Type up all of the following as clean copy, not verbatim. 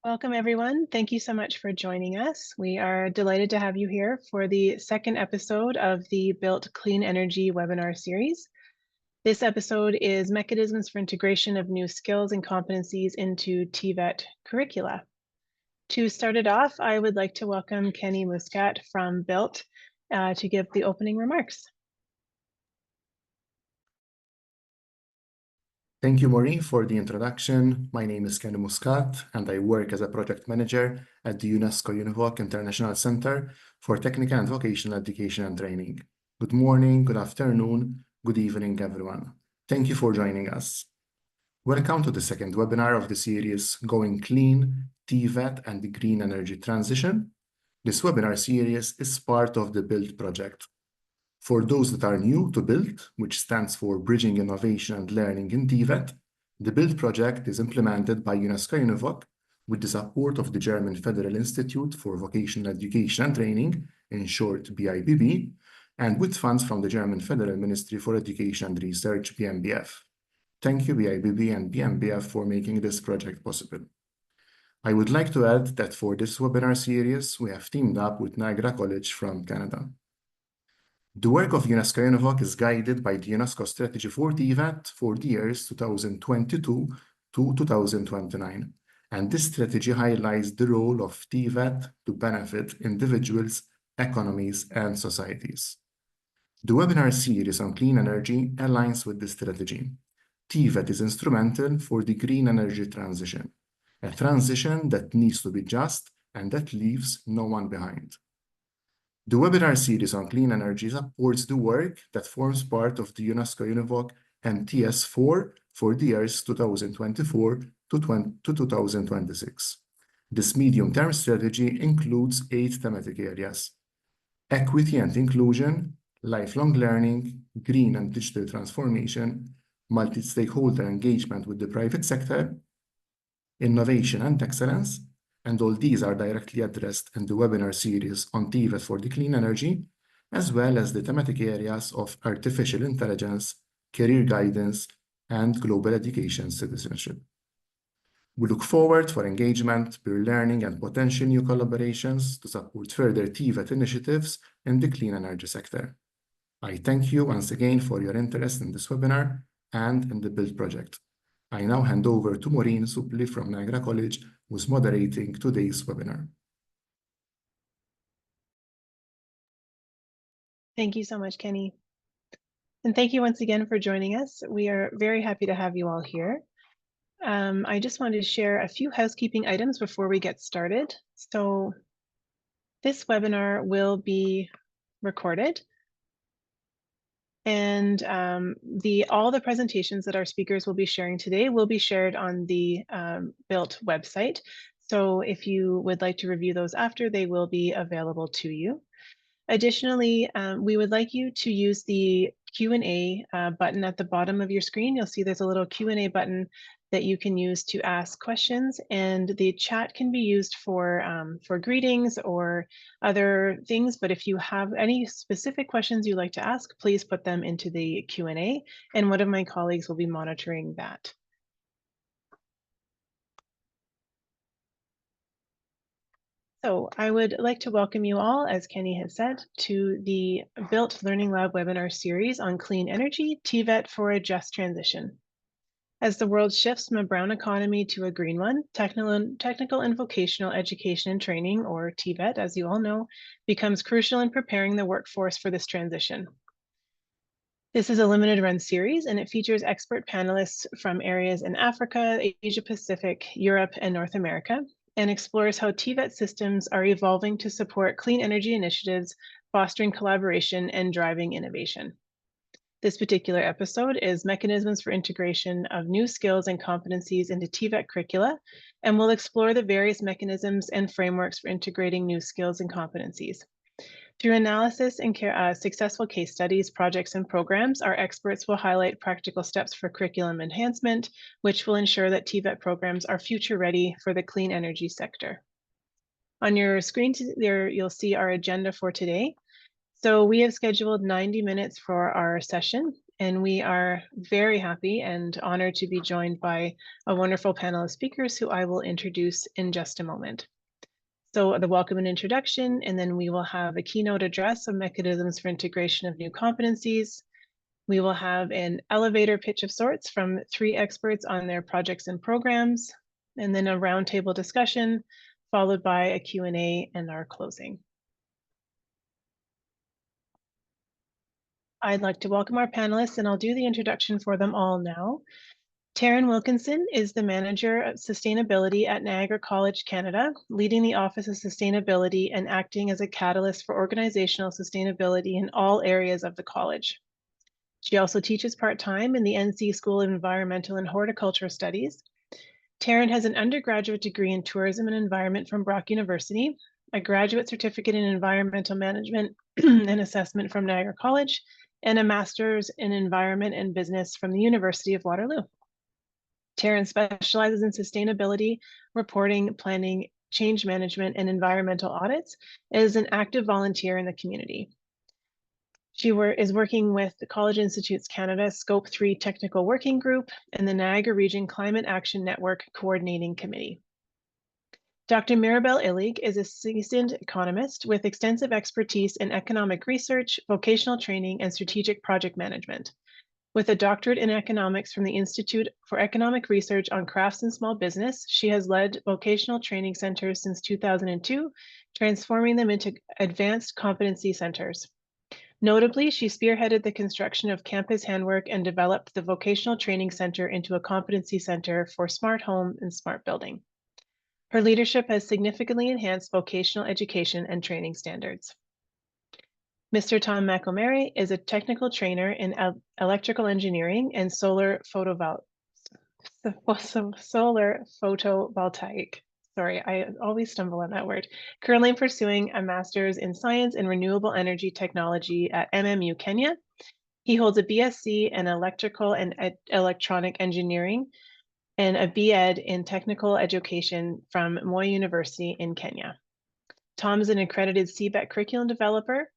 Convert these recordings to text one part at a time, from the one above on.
Welcome, everyone. Thank you so much for joining us. We are delighted to have you here for the second episode of the BILT Clean Energy webinar series. This episode is Mechanisms for Integration of New Skills and Competencies into TVET Curricula. To start it off, I would like to welcome Kenny Muscat from BILT to give the opening remarks. Thank you, Maureen, for the introduction. My name is Kenny Muscat, and I work as a project manager at the UNESCO-UNEVOC International Center for Technical and Vocational Education and Training. Good morning, good afternoon, good evening, everyone. Thank you for joining us. Welcome to the second webinar of the series, Going Clean, TVET and the Green Energy Transition. This webinar series is part of the BILT project. For those that are new to BILT, which stands for Bridging Innovation and Learning in TVET, the BILT project is implemented by UNESCO-UNEVOC with the support of the German Federal Institute for Vocational Education and Training, in short BIBB, and with funds from the German Federal Ministry for Education and Research, BMBF. Thank you, BIBB and BMBF, for making this project possible. I would like to add that for this webinar series, we have teamed up with Niagara College from Canada. The work of UNESCO-UNEVOC is guided by the UNESCO Strategy for TVET for the years 2022 to 2029, and this strategy highlights the role of TVET to benefit individuals, economies, and societies. The webinar series on clean energy aligns with this strategy. TVET is instrumental for the green energy transition, a transition that needs to be just and that leaves no one behind. The webinar series on clean energy supports the work that forms part of the UNESCO-UNEVOC MTS4 for the years 2024 to 2026. This medium-term strategy includes 8 thematic areas: equity and inclusion, lifelong learning, green and digital transformation, multi-stakeholder engagement with the private sector, innovation and excellence, and all these are directly addressed in the webinar series on TVET for the clean energy, as well as the thematic areas of artificial intelligence, career guidance, and global education citizenship. We look forward for engagement, peer learning, and potential new collaborations to support further TVET initiatives in the clean energy sector. I thank you once again for your interest in this webinar and in the BILT project. I now hand over to Maureen Supli from Niagara College, who's moderating today's webinar. Thank you so much, Kenny. And thank you once again for joining us. We are very happy to have you all here. I just wanted to share a few housekeeping items before we get started. So this webinar will be recorded, and all the presentations that our speakers will be sharing today will be shared on the BILT website. So if you would like to review those after, they will be available to you. Additionally, we would like you to use the Q&A button at the bottom of your screen. You'll see there's a little Q&A button that you can use to ask questions, and the chat can be used for greetings or other things. But if you have any specific questions you'd like to ask, please put them into the Q&A, and one of my colleagues will be monitoring that. So I would like to welcome you all, as Kenny has said, to the BILT Learning Lab webinar series on clean energy, TVET for a just transition. As the world shifts from a brown economy to a green one, technical and vocational education and training, or TVET, as you all know, becomes crucial in preparing the workforce for this transition. This is a limited run series, and it features expert panelists from areas in Africa, Asia Pacific, Europe, and North America, and explores how TVET systems are evolving to support clean energy initiatives, fostering collaboration and driving innovation. This particular episode is Mechanisms for Integration of New Skills and Competencies into TVET Curricula, and we'll explore the various mechanisms and frameworks for integrating new skills and competencies. Through analysis and successful case studies, projects, and programs, our experts will highlight practical steps for curriculum enhancement, which will ensure that TVET programs are future ready for the clean energy sector. On your screen there, you'll see our agenda for today. So we have scheduled 90 minutes for our session, and we are very happy and honored to be joined by a wonderful panel of speakers who I will introduce in just a moment. So the welcome and introduction, and then we will have a keynote address of mechanisms for integration of new competencies. We will have an elevator pitch of sorts from 3 experts on their projects and programs, and then a roundtable discussion, followed by a Q&A and our closing. I'd like to welcome our panelists, and I'll do the introduction for them all now. Taryn Wilkinson is the Manager of Sustainability at Niagara College, Canada, leading the Office of Sustainability and acting as a catalyst for organizational sustainability in all areas of the college. She also teaches part-time in the NC School of Environmental and Horticulture Studies. Taryn has an undergraduate degree in Tourism and Environment from Brock University, a graduate certificate in Environmental Management and Assessment from Niagara College, and a master's in Environment and Business from the University of Waterloo. Taryn specializes in sustainability, reporting, planning, change management, and environmental audits, and is an active volunteer in the community. She is working with the College Institutes Canada Scope 3 Technical Working Group and the Niagara Region Climate Action Network Coordinating Committee. Dr. Mirabel Illig is a seasoned economist with extensive expertise in economic research, vocational training, and strategic project management. With a doctorate in economics from the Institute for Economic Research on Crafts and Small Business, she has led vocational training centers since 2002, transforming them into advanced competency centers. Notably, she spearheaded the construction of Campus Handwork and developed the Vocational Training Center into a competency center for smart home and smart building. Her leadership has significantly enhanced vocational education and training standards. Mr. Tom McElmary is a technical trainer in electrical engineering and solar photovoltaic. Sorry, I always stumble on that word. Currently pursuing a master's in science and renewable energy technology at MMU Kenya. He holds a BSc in electrical and electronic engineering and a BEd in technical education from Moi University in Kenya. Tom is an accredited TVET curriculum developer,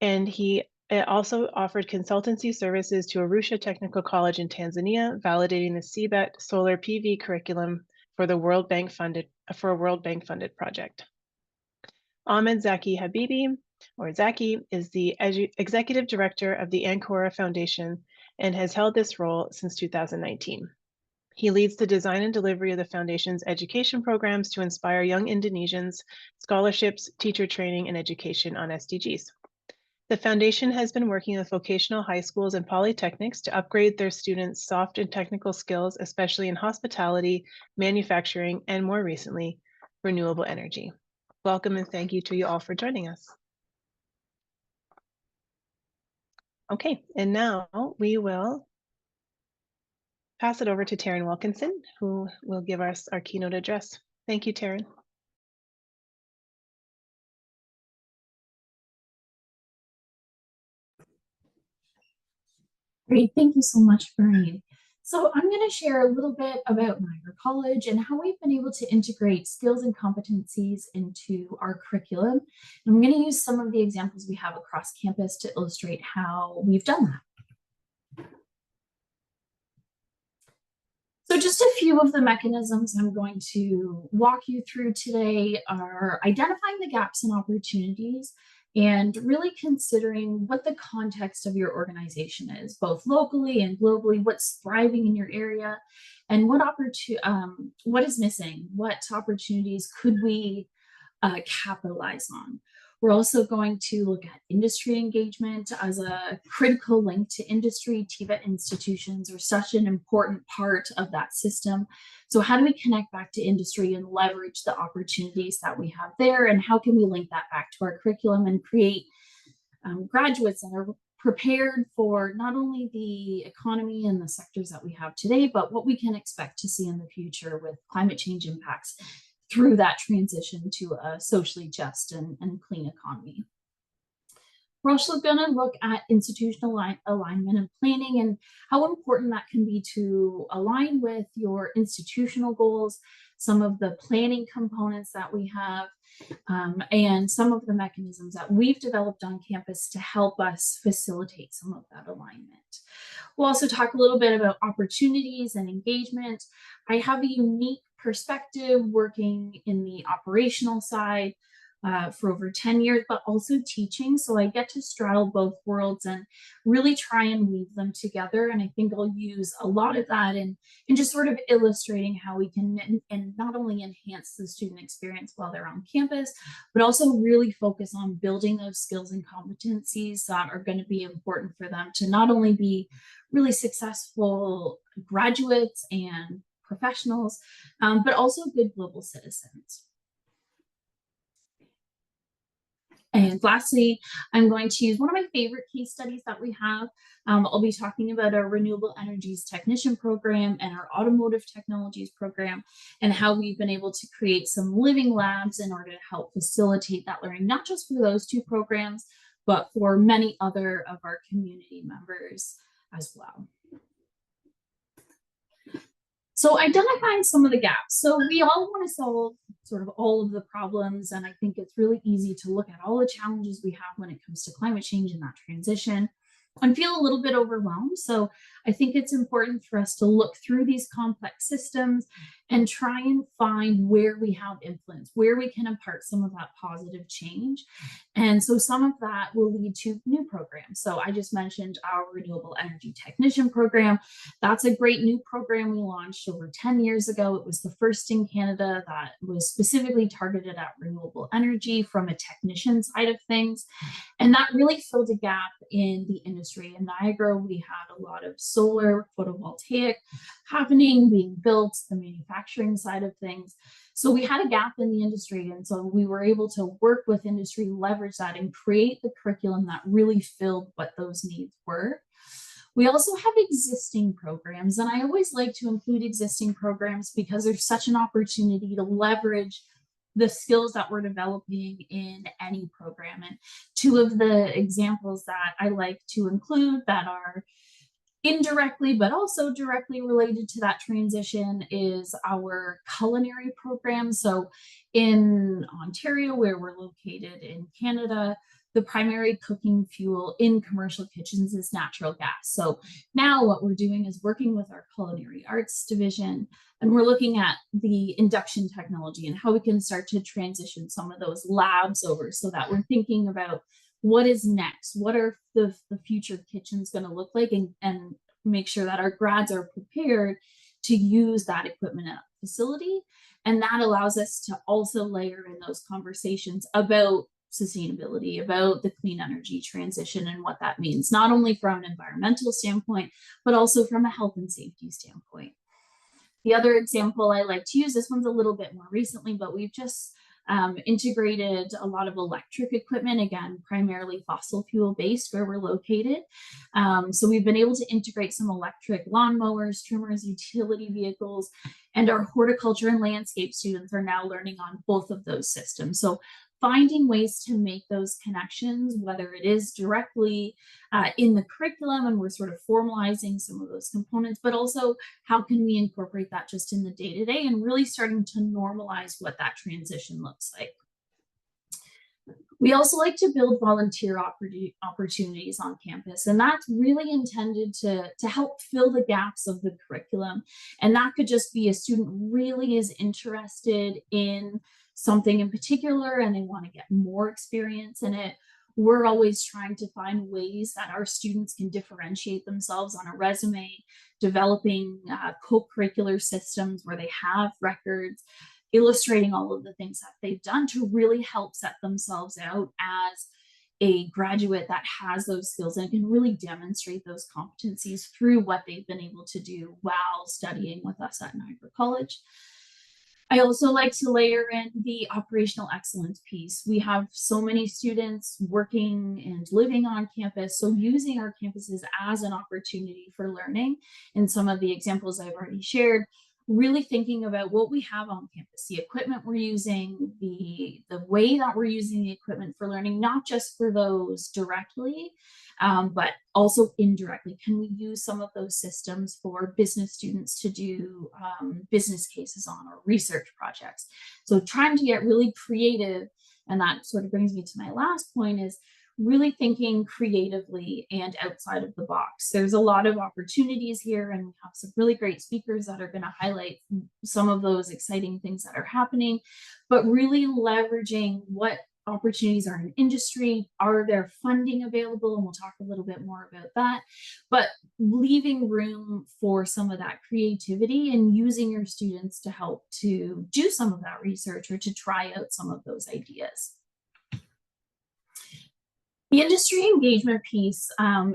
and he also offered consultancy services to Arusha Technical College in Tanzania, validating the TVET solar PV curriculum for the World Bank funded project. Ahmed Zaki Habibi, or Zaki, is the executive director of the Ancora Foundation and has held this role since 2019. He leads the design and delivery of the Foundation's education programs to inspire young Indonesians, scholarships, teacher training, and education on SDGs. The Foundation has been working with vocational high schools and polytechnics to upgrade their students' soft and technical skills, especially in hospitality, manufacturing, and more recently, renewable energy. Welcome and thank you to you all for joining us. Okay, and now we will pass it over to Taryn Wilkinson, who will give us our keynote address. Thank you, Taryn. Great, thank you so much, Maureen. So I'm going to share a little bit about Niagara College and how we've been able to integrate skills and competencies into our curriculum. And I'm going to use some of the examples we have across campus to illustrate how we've done that. So just a few of the mechanisms I'm going to walk you through today are identifying the gaps and opportunities and really considering what the context of your organization is, both locally and globally, what's thriving in your area, and what is missing, what opportunities could we capitalize on. We're also going to look at industry engagement as a critical link to industry. TVET institutions are such an important part of that system. So how do we connect back to industry and leverage the opportunities that we have there? And how can we link that back to our curriculum and create graduates that are prepared for not only the economy and the sectors that we have today, but what we can expect to see in the future with climate change impacts through that transition to a socially just and clean economy. We're also going to look at institutional alignment and planning and how important that can be to align with your institutional goals, some of the planning components that we have, and some of the mechanisms that we've developed on campus to help us facilitate some of that alignment. We'll also talk a little bit about opportunities and engagement. I have a unique perspective working in the operational side for over 10 years, but also teaching. So I get to straddle both worlds and really try and weave them together. And I think I'll use a lot of that in just sort of illustrating how we can and not only enhance the student experience while they're on campus, but also really focus on building those skills and competencies that are going to be important for them to not only be really successful graduates and professionals, but also good global citizens. And lastly, I'm going to use one of my favorite case studies that we have. I'll be talking about our renewable energies technician program and our automotive technologies program and how we've been able to create some living labs in order to help facilitate that learning, not just for those two programs, but for many other of our community members as well. So identifying some of the gaps. So we all want to solve sort of all of the problems. And I think it's really easy to look at all the challenges we have when it comes to climate change and that transition and feel a little bit overwhelmed. So I think it's important for us to look through these complex systems and try and find where we have influence, where we can impart some of that positive change. And so some of that will lead to new programs. So I just mentioned our renewable energy technician program. That's a great new program we launched over 10 years ago. It was the first in Canada that was specifically targeted at renewable energy from a technician side of things. And that really filled a gap in the industry. In Niagara, we had a lot of solar photovoltaic happening, being built, the manufacturing side of things. So we had a gap in the industry. And so we were able to work with industry, leverage that, and create the curriculum that really filled what those needs were. We also have existing programs, and I always like to include existing programs because there's such an opportunity to leverage the skills that we're developing in any program. And two of the examples that I like to include that are indirectly but also directly related to that transition is our culinary program. So in Ontario, where we're located in Canada, the primary cooking fuel in commercial kitchens is natural gas. So now what we're doing is working with our culinary arts division, and we're looking at the induction technology and how we can start to transition some of those labs over so that we're thinking about what is next, what are the future kitchens going to look like, and make sure that our grads are prepared to use that equipment at the facility. And that allows us to also layer in those conversations about sustainability, about the clean energy transition and what that means, not only from an environmental standpoint, but also from a health and safety standpoint. The other example I like to use, this one's a little bit more recently, but we've just integrated a lot of electric equipment, again, primarily fossil fuel based where we're located. So we've been able to integrate some electric lawnmowers, trimmers, utility vehicles, and our horticulture and landscape students are now learning on both of those systems. So finding ways to make those connections, whether it is directly in the curriculum and we're sort of formalizing some of those components, but also how can we incorporate that just in the day-to-day and really starting to normalize what that transition looks like. We also like to build volunteer opportunities on campus, and that's really intended to help fill the gaps of the curriculum. And that could just be a student really is interested in something in particular and they want to get more experience in it. We're always trying to find ways that our students can differentiate themselves on a resume, developing co-curricular systems where they have records, illustrating all of the things that they've done to really help set themselves out as a graduate that has those skills and can really demonstrate those competencies through what they've been able to do while studying with us at Niagara College. I also like to layer in the operational excellence piece. We have so many students working and living on campus, so using our campuses as an opportunity for learning. And some of the examples I've already shared, really thinking about what we have on campus, the equipment we're using, the way that we're using the equipment for learning, not just for those directly, but also indirectly. Can we use some of those systems for business students to do business cases on, or research projects? So trying to get really creative, and that sort of brings me to my last point, is really thinking creatively and outside of the box. There's a lot of opportunities here, and we have some really great speakers that are going to highlight some of those exciting things that are happening, but really leveraging what opportunities are in industry. Are there funding available? And we'll talk a little bit more about that, but leaving room for some of that creativity and using your students to help to do some of that research or to try out some of those ideas. The industry engagement piece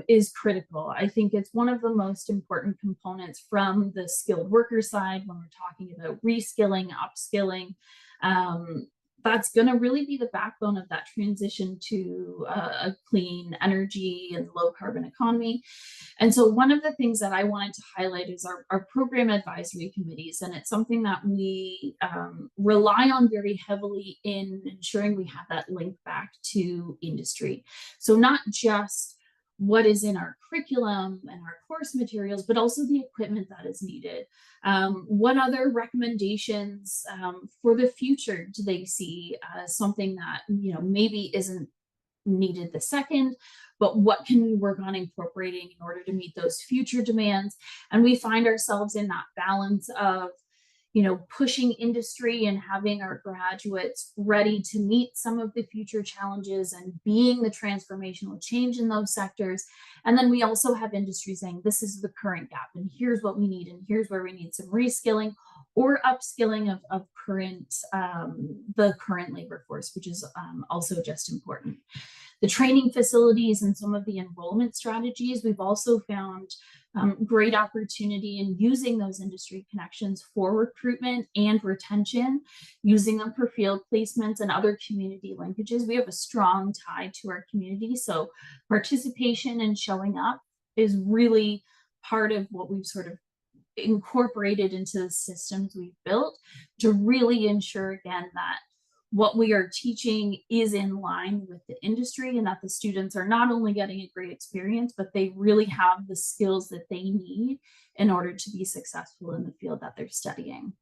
is critical. I think it's one of the most important components from the skilled worker side when we're talking about reskilling, upskilling. That's going to really be the backbone of that transition to a clean energy and low carbon economy. And so one of the things that I wanted to highlight is our program advisory committees. And it's something that we rely on very heavily in ensuring we have that link back to industry. So not just what is in our curriculum and our course materials, but also the equipment that is needed. What other recommendations for the future do they see as something that, you know, maybe isn't needed the second, but what can we work on incorporating in order to meet those future demands? And we find ourselves in that balance of, you know, pushing industry and having our graduates ready to meet some of the future challenges and being the transformational change in those sectors. And then we also have industry saying, this is the current gap, and here's what we need, and here's where we need some reskilling or upskilling of the current labor force, which is also just important. The training facilities and some of the enrollment strategies, we've also found great opportunity in using those industry connections for recruitment and retention, using them for field placements and other community linkages. We have a strong tie to our community, so participation and showing up is really part of what we've sort of incorporated into the systems we've built to really ensure, again, that what we are teaching is in line with the industry, and that the students are not only getting a great experience, but they really have the skills that they need in order to be successful in the field that they're studying.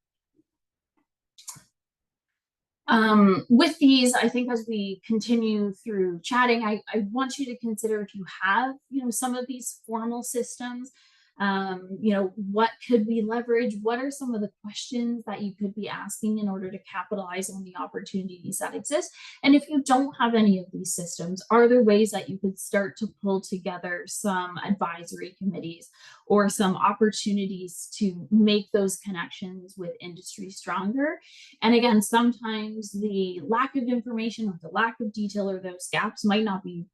With these, I think as we continue through chatting, I want you to consider, if you have, you know, some of these formal systems, you know, what could we leverage? What are some of the questions that you could be asking in order to capitalize on the opportunities that exist? And if you don't have any of these systems, are there ways that you could start to pull together some advisory committees or some opportunities to make those connections with industry stronger? And again, sometimes the lack of information or the lack of detail or those gaps might not be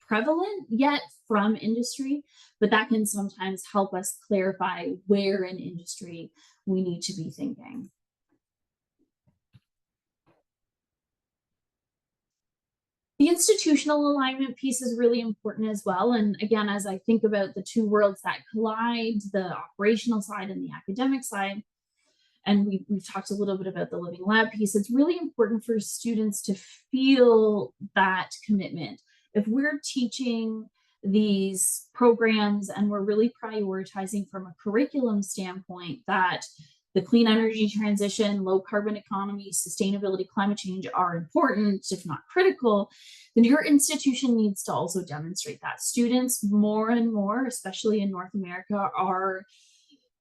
prevalent yet from industry, but that can sometimes help us clarify where in industry we need to be thinking. The institutional alignment piece is really important as well. And again, as I think about the two worlds that collide, the operational side and the academic side, and we've talked a little bit about the living lab piece, it's really important for students to feel that commitment. If we're teaching these programs and we're really prioritizing from a curriculum standpoint that the clean energy transition, low carbon economy, sustainability, climate change are important, if not critical, then your institution needs to also demonstrate that. Students more and more, especially in North America, are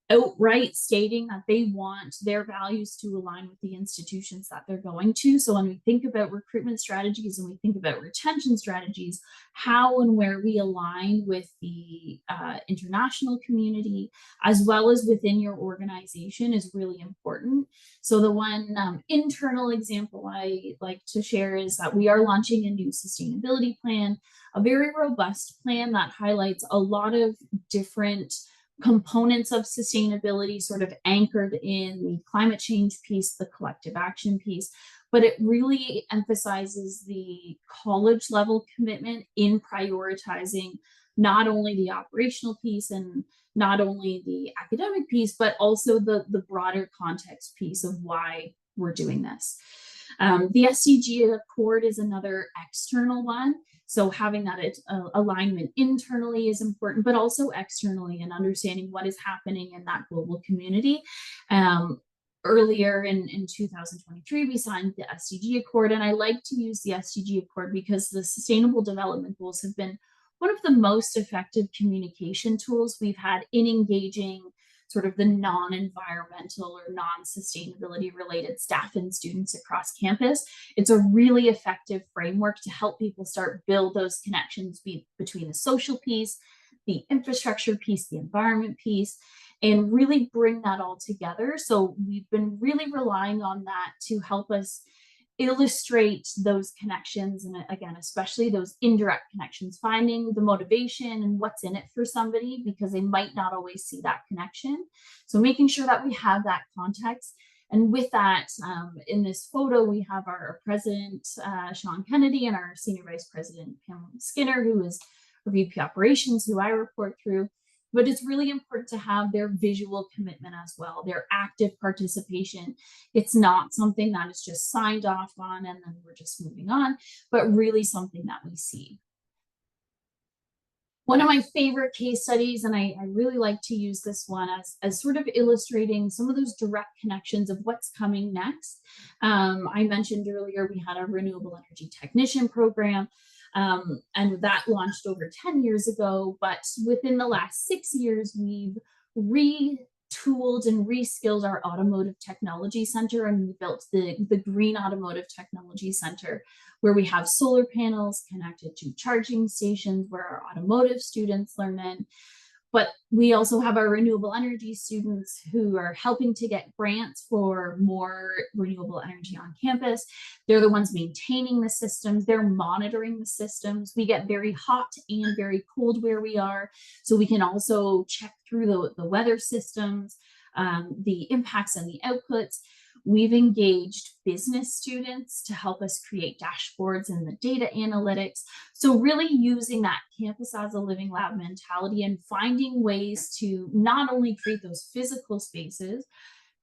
outright stating that they want their values to align with the institutions that they're going to. So when we think about recruitment strategies and we think about retention strategies, how and where we align with the international community, as well as within your organization, is really important. So the one internal example I like to share is that we are launching a new sustainability plan, a very robust plan that highlights a lot of different components of sustainability, sort of anchored in the climate change piece, the collective action piece, but it really emphasizes the college level commitment in prioritizing not only the operational piece and not only the academic piece, but also the broader context piece of why we're doing this. The SDG Accord is another external one. So having that alignment internally is important, but also externally, and understanding what is happening in that global community. Earlier in 2023, we signed the SDG Accord, and I like to use the SDG Accord because the Sustainable Development Goals have been one of the most effective communication tools we've had in engaging sort of the non-environmental or non-sustainability related staff and students across campus. It's a really effective framework to help people start build those connections between the social piece, the infrastructure piece, the environment piece, and really bring that all together. So we've been really relying on that to help us illustrate those connections, and again, especially those indirect connections, finding the motivation and what's in it for somebody, because they might not always see that connection. So making sure that we have that context. And with that, in this photo, we have our president, Sean Kennedy, and our senior vice president, Pamela Skinner, who is our VP operations, who I report through. But it's really important to have their visual commitment as well, their active participation. It's not something that is just signed off on and then we're just moving on, but really something that we see. One of my favorite case studies, and I really like to use this one as sort of illustrating some of those direct connections of what's coming next. I mentioned earlier we had a renewable energy technician program. And that launched over 10 years ago, but within the last 6 years, we've retooled and reskilled our automotive technology center, and we built the Green Automotive Technology Center, where we have solar panels connected to charging stations where our automotive students learn in. But we also have our renewable energy students who are helping to get grants for more renewable energy on campus. They're the ones maintaining the systems. They're monitoring the systems. We get very hot and very cold where we are. So we can also check through the weather systems, the impacts and the outputs. We've engaged business students to help us create dashboards and the data analytics. So really using that campus as a living lab mentality and finding ways to not only create those physical spaces,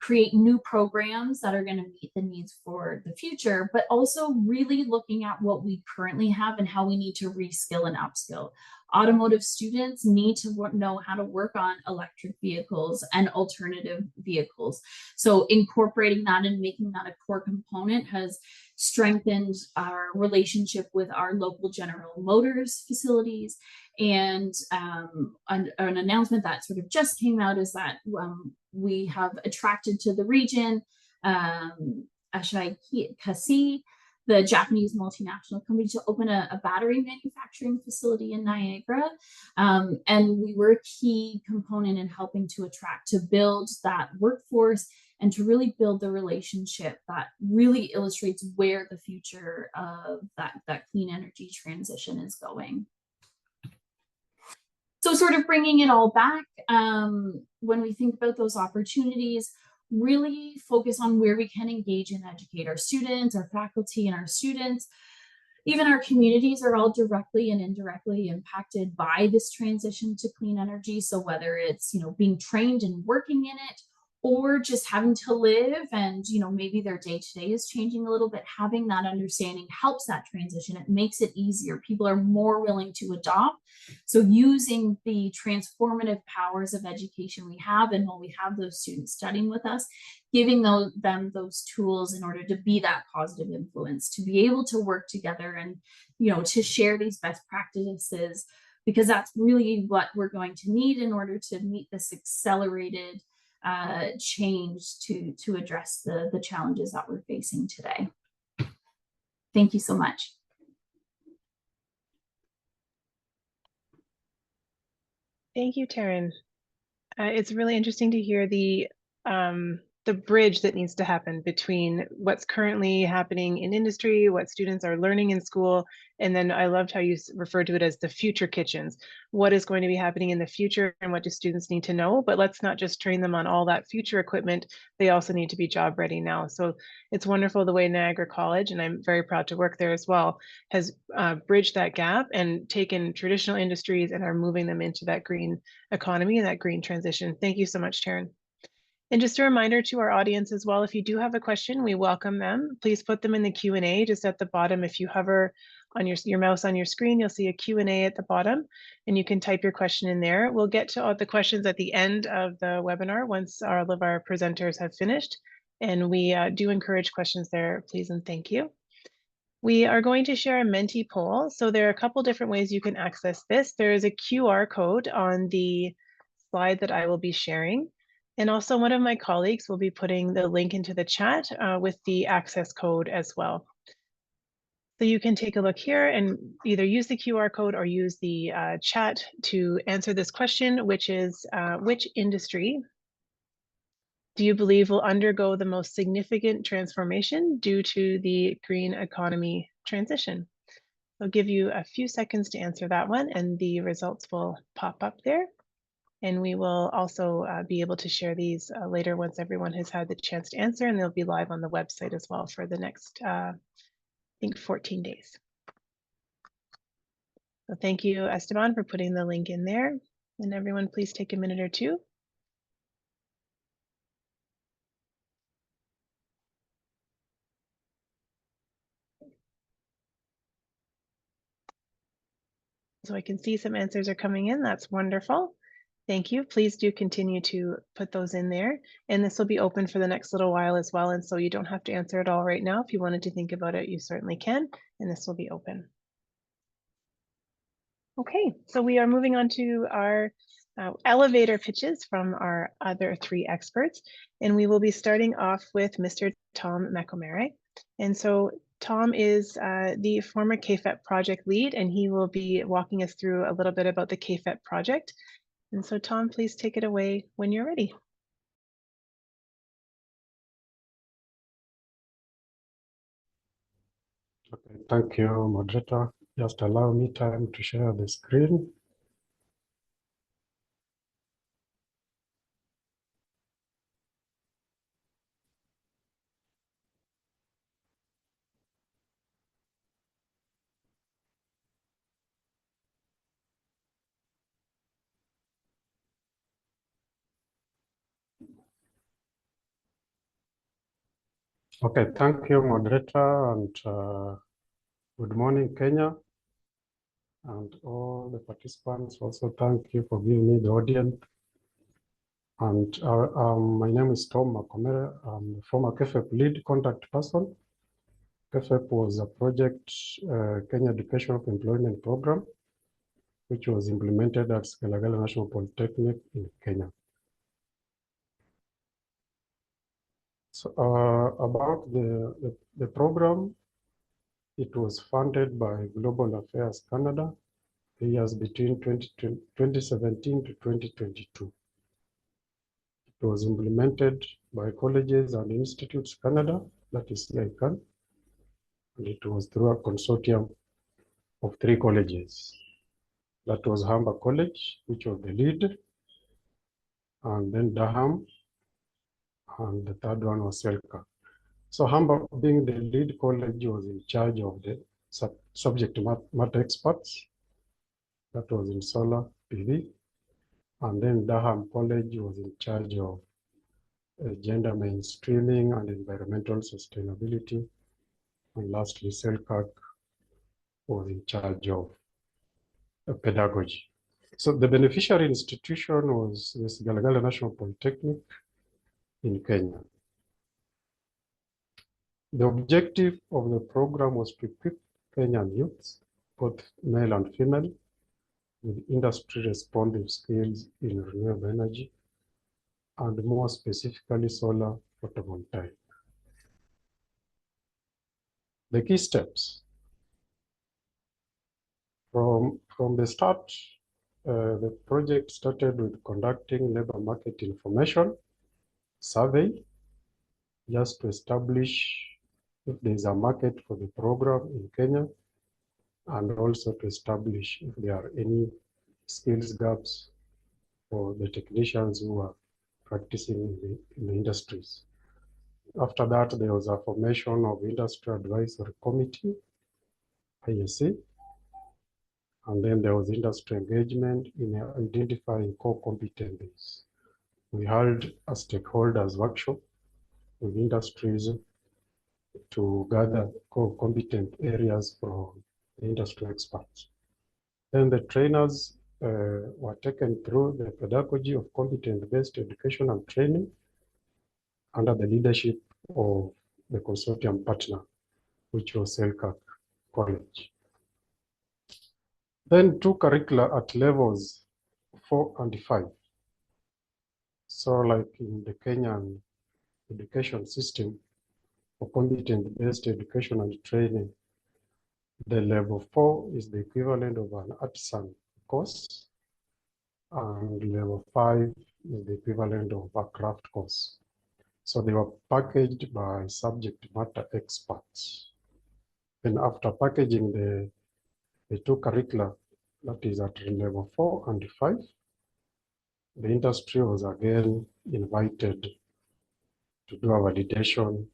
create new programs that are going to meet the needs for the future, but also really looking at what we currently have and how we need to reskill and upskill. Automotive students need to know how to work on electric vehicles and alternative vehicles. So incorporating that and making that a core component has strengthened our relationship with our local General Motors facilities. And an announcement that sort of just came out is that we have attracted to the region Ashai Kasi, the Japanese multinational company, to open a battery manufacturing facility in Niagara. And we were a key component in helping to attract, to build that workforce and to really build the relationship that really illustrates where the future of that clean energy transition is going. So sort of bringing it all back, when we think about those opportunities, really focus on where we can engage and educate our students, our faculty, and our students. Even our communities are all directly and indirectly impacted by this transition to clean energy. So whether it's, being trained and working in it, or just having to live and, maybe their day-to-day is changing a little bit, having that understanding helps that transition. It makes it easier. People are more willing to adopt. So using the transformative powers of education we have, and while we have those students studying with us, giving them those tools in order to be that positive influence, to be able to work together and, to share these best practices, because that's really what we're going to need in order to meet this accelerated change to address the challenges that we're facing today. Thank you so much. Thank you, Taryn. It's really interesting to hear the the bridge that needs to happen between what's currently happening in industry, what students are learning in school, and then I loved how you referred to it as the future kitchens. What is going to be happening in the future and what do students need to know? But let's not just train them on all that future equipment. They also need to be job ready now. So it's wonderful the way Niagara College, and I'm very proud to work there as well, has bridged that gap and taken traditional industries and are moving them into that green economy and that green transition. Thank you so much, Taryn. And just a reminder to our audience as well, if you do have a question, we welcome them. Please put them in the Q&A just at the bottom. If you hover on your mouse on your screen, you'll see a Q&A at the bottom, and you can type your question in there. We'll get to all the questions at the end of the webinar once all of our presenters have finished. And we do encourage questions there, please and thank you. We are going to share a Menti poll. So there are a couple different ways you can access this. There is a QR code on the slide that I will be sharing. And also one of my colleagues will be putting the link into the chat with the access code as well. So you can take a look here and either use the QR code or use the chat to answer this question, which is which industry do you believe will undergo the most significant transformation due to the green economy transition? I'll give you a few seconds to answer that one and the results will pop up there. And we will also be able to share these later once everyone has had the chance to answer, and they'll be live on the website as well for the next, I think 14 days. So thank you, Esteban, for putting the link in there. And everyone, please take a minute or two. So I can see some answers are coming in. That's wonderful. Thank you. Please do continue to put those in there. And this will be open for the next little while as well. And so you don't have to answer it all right now. If you wanted to think about it, you certainly can. And this will be open. Okay, so we are moving on to our elevator pitches from our other three experts. And we will be starting off with Mr. Tom McElmurray. And so Tom is the former KFET project lead, and he will be walking us through a little bit about the KFET project. And so Tom, please take it away when you're ready. Okay, thank you, moderator. Just allow me time to share the screen. Okay, thank you, moderator, and good morning, Kenya, and all the participants. Also, thank you for giving me the audience. And my name is Tom McElmurray. I'm the former KFEP lead contact person. KFEP was a project, Kenya Educational Employment Program, which was implemented at Niagara National Polytechnic in Kenya. So about the program, it was funded by Global Affairs Canada, the years between 2017 to 2022. It was implemented by Colleges and Institutes Canada, that is CICAN, and it was through a consortium of 3 colleges. That was Humber College, which was the lead, and then Durham, and the third one was Selka. So Humber, being the lead college, was in charge of the subject matter experts. That was in solar PV. And then Durham College was in charge of gender mainstreaming and environmental sustainability. And lastly, Selkirk was in charge of pedagogy. So the beneficiary institution was this Niagara National Polytechnic in Kenya. The objective of the program was to equip Kenyan youths, both male and female, with industry responsive skills in renewable energy, and more specifically solar photovoltaic. The key steps. From the start, the project started with conducting labor market information survey just to establish if there's a market for the program in Kenya, and also to establish if there are any skills gaps for the technicians who are practicing in the industries. After that, there was a formation of Industry Advisory Committee, ISA, and then there was industry engagement in identifying core competencies. We held a stakeholders workshop with industries to gather core competent areas from the industry experts. Then the trainers were taken through the pedagogy of competence-based education and training under the leadership of the consortium partner, which was Selkirk College. Then 2 curricula at levels 4 and 5. So like in the Kenyan education system for competence-based education and training, the level 4 is the equivalent of an artisan course, and level 5 is the equivalent of a craft course. So they were packaged by subject matter experts. And after packaging the 2 curricula, that is at level 4 and 5, the industry was again invited to do a validation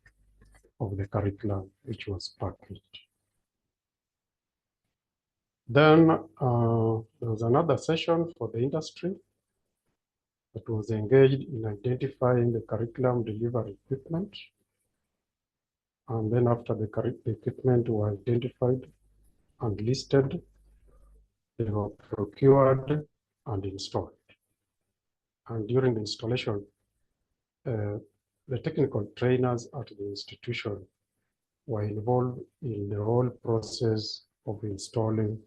of the curriculum which was packaged. Then there was another session for the industry that was engaged in identifying the curriculum delivery equipment. And then after the equipment were identified and listed, they were procured and installed. And during the installation, the technical trainers at the institution were involved in the whole process of installing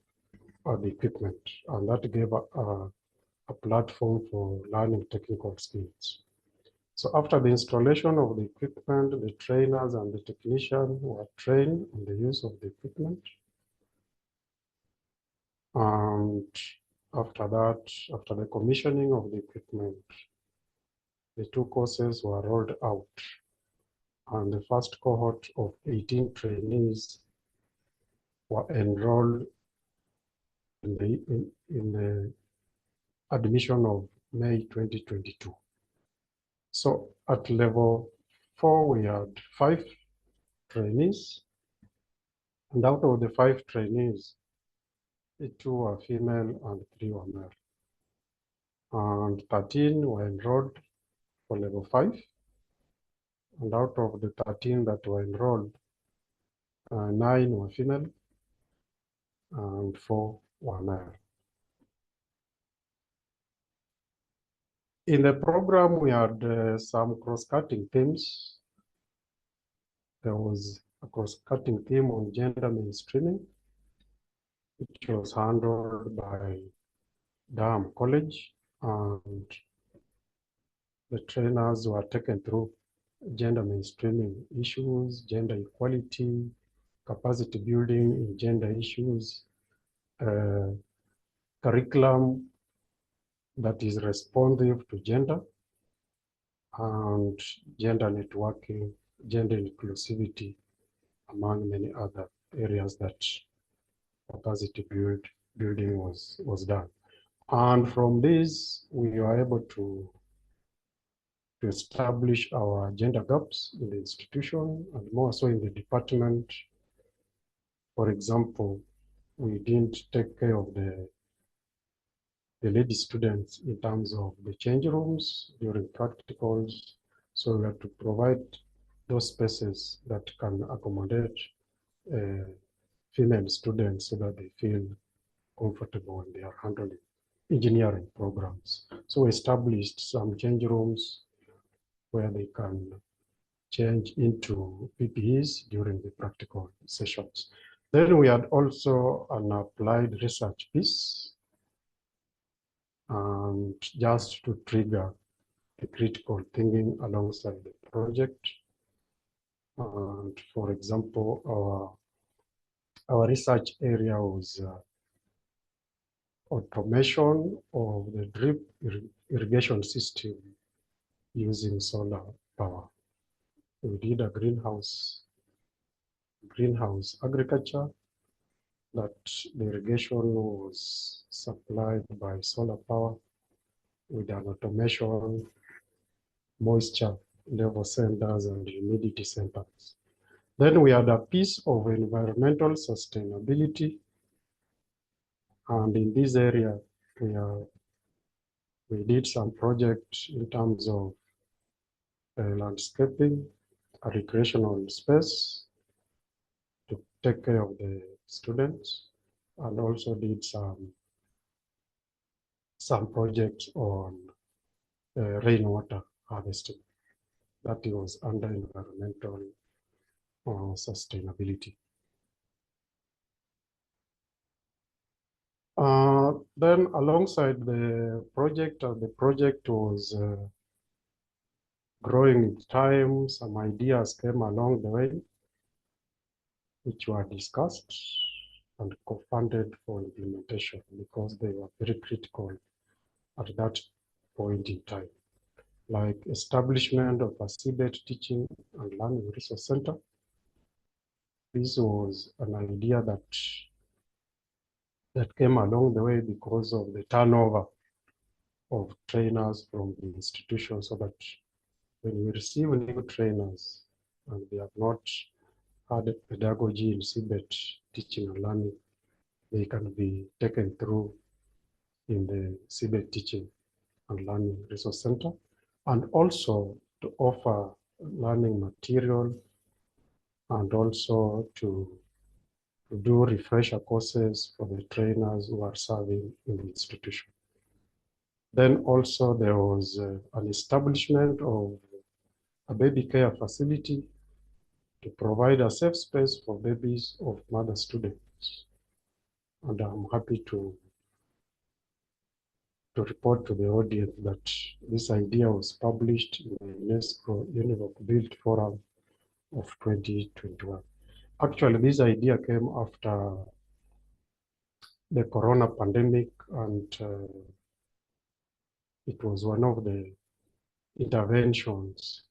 the equipment, and that gave a platform for learning technical skills. So after the installation of the equipment, the trainers and the technicians were trained on the use of the equipment. And after that, after the commissioning of the equipment, the 2 courses were rolled out. And the first cohort of 18 trainees were enrolled in the admission of May 2022. So at level 4, we had 5 trainees. And out of the 5 trainees, 2 were female and 3 were male. And 13 were enrolled for level 5. And out of the 13 that were enrolled, 9 were female and 4 were male. In the program, we had some cross-cutting themes. There was a cross-cutting theme on gender mainstreaming, which was handled by Durham College, and the trainers were taken through gender mainstreaming issues, gender equality, capacity building in gender issues, curriculum that is responsive to gender, and gender networking, gender inclusivity, among many other areas that capacity building was done. And from this, we were able to establish our gender gaps in the institution and more so in the department. For example, we didn't take care of the lady students in terms of the change rooms during practicals. So we have to provide those spaces that can accommodate female students so that they feel comfortable when they are handling engineering programs. So we established some change rooms where they can change into PPEs during the practical sessions. Then we had also an applied research piece, and just to trigger the critical thinking alongside the project. And for example, our research area was automation of the drip irrigation system using solar power. We did a greenhouse agriculture, that the irrigation was supplied by solar power with an automation, moisture level sensors, and humidity sensors. Then we had a piece of environmental sustainability, and in this area we did some projects in terms of landscaping, a recreational space to take care of the students, and also did some projects on rainwater harvesting. That was under environmental sustainability. Then alongside the project, as the project was growing in time, some ideas came along the way, which were discussed and co-funded for implementation because they were very critical at that point in time, like establishment of a CBET teaching and learning resource center. This was an idea that came along the way because of the turnover of trainers from the institution, so that when we receive new trainers and they have not had pedagogy in CBET teaching and learning, they can be taken through in the CBET teaching and learning resource center, and also to offer learning material and also to do refresher courses for the trainers who are serving in the institution. Then also there was an establishment of a baby care facility to provide a safe space for babies of mother students. And I'm happy to report to the audience that this idea was published in the UNESCO-UNEVOC BILT Forum of 2021. Actually, this idea came after the corona pandemic, and it was one of the interventions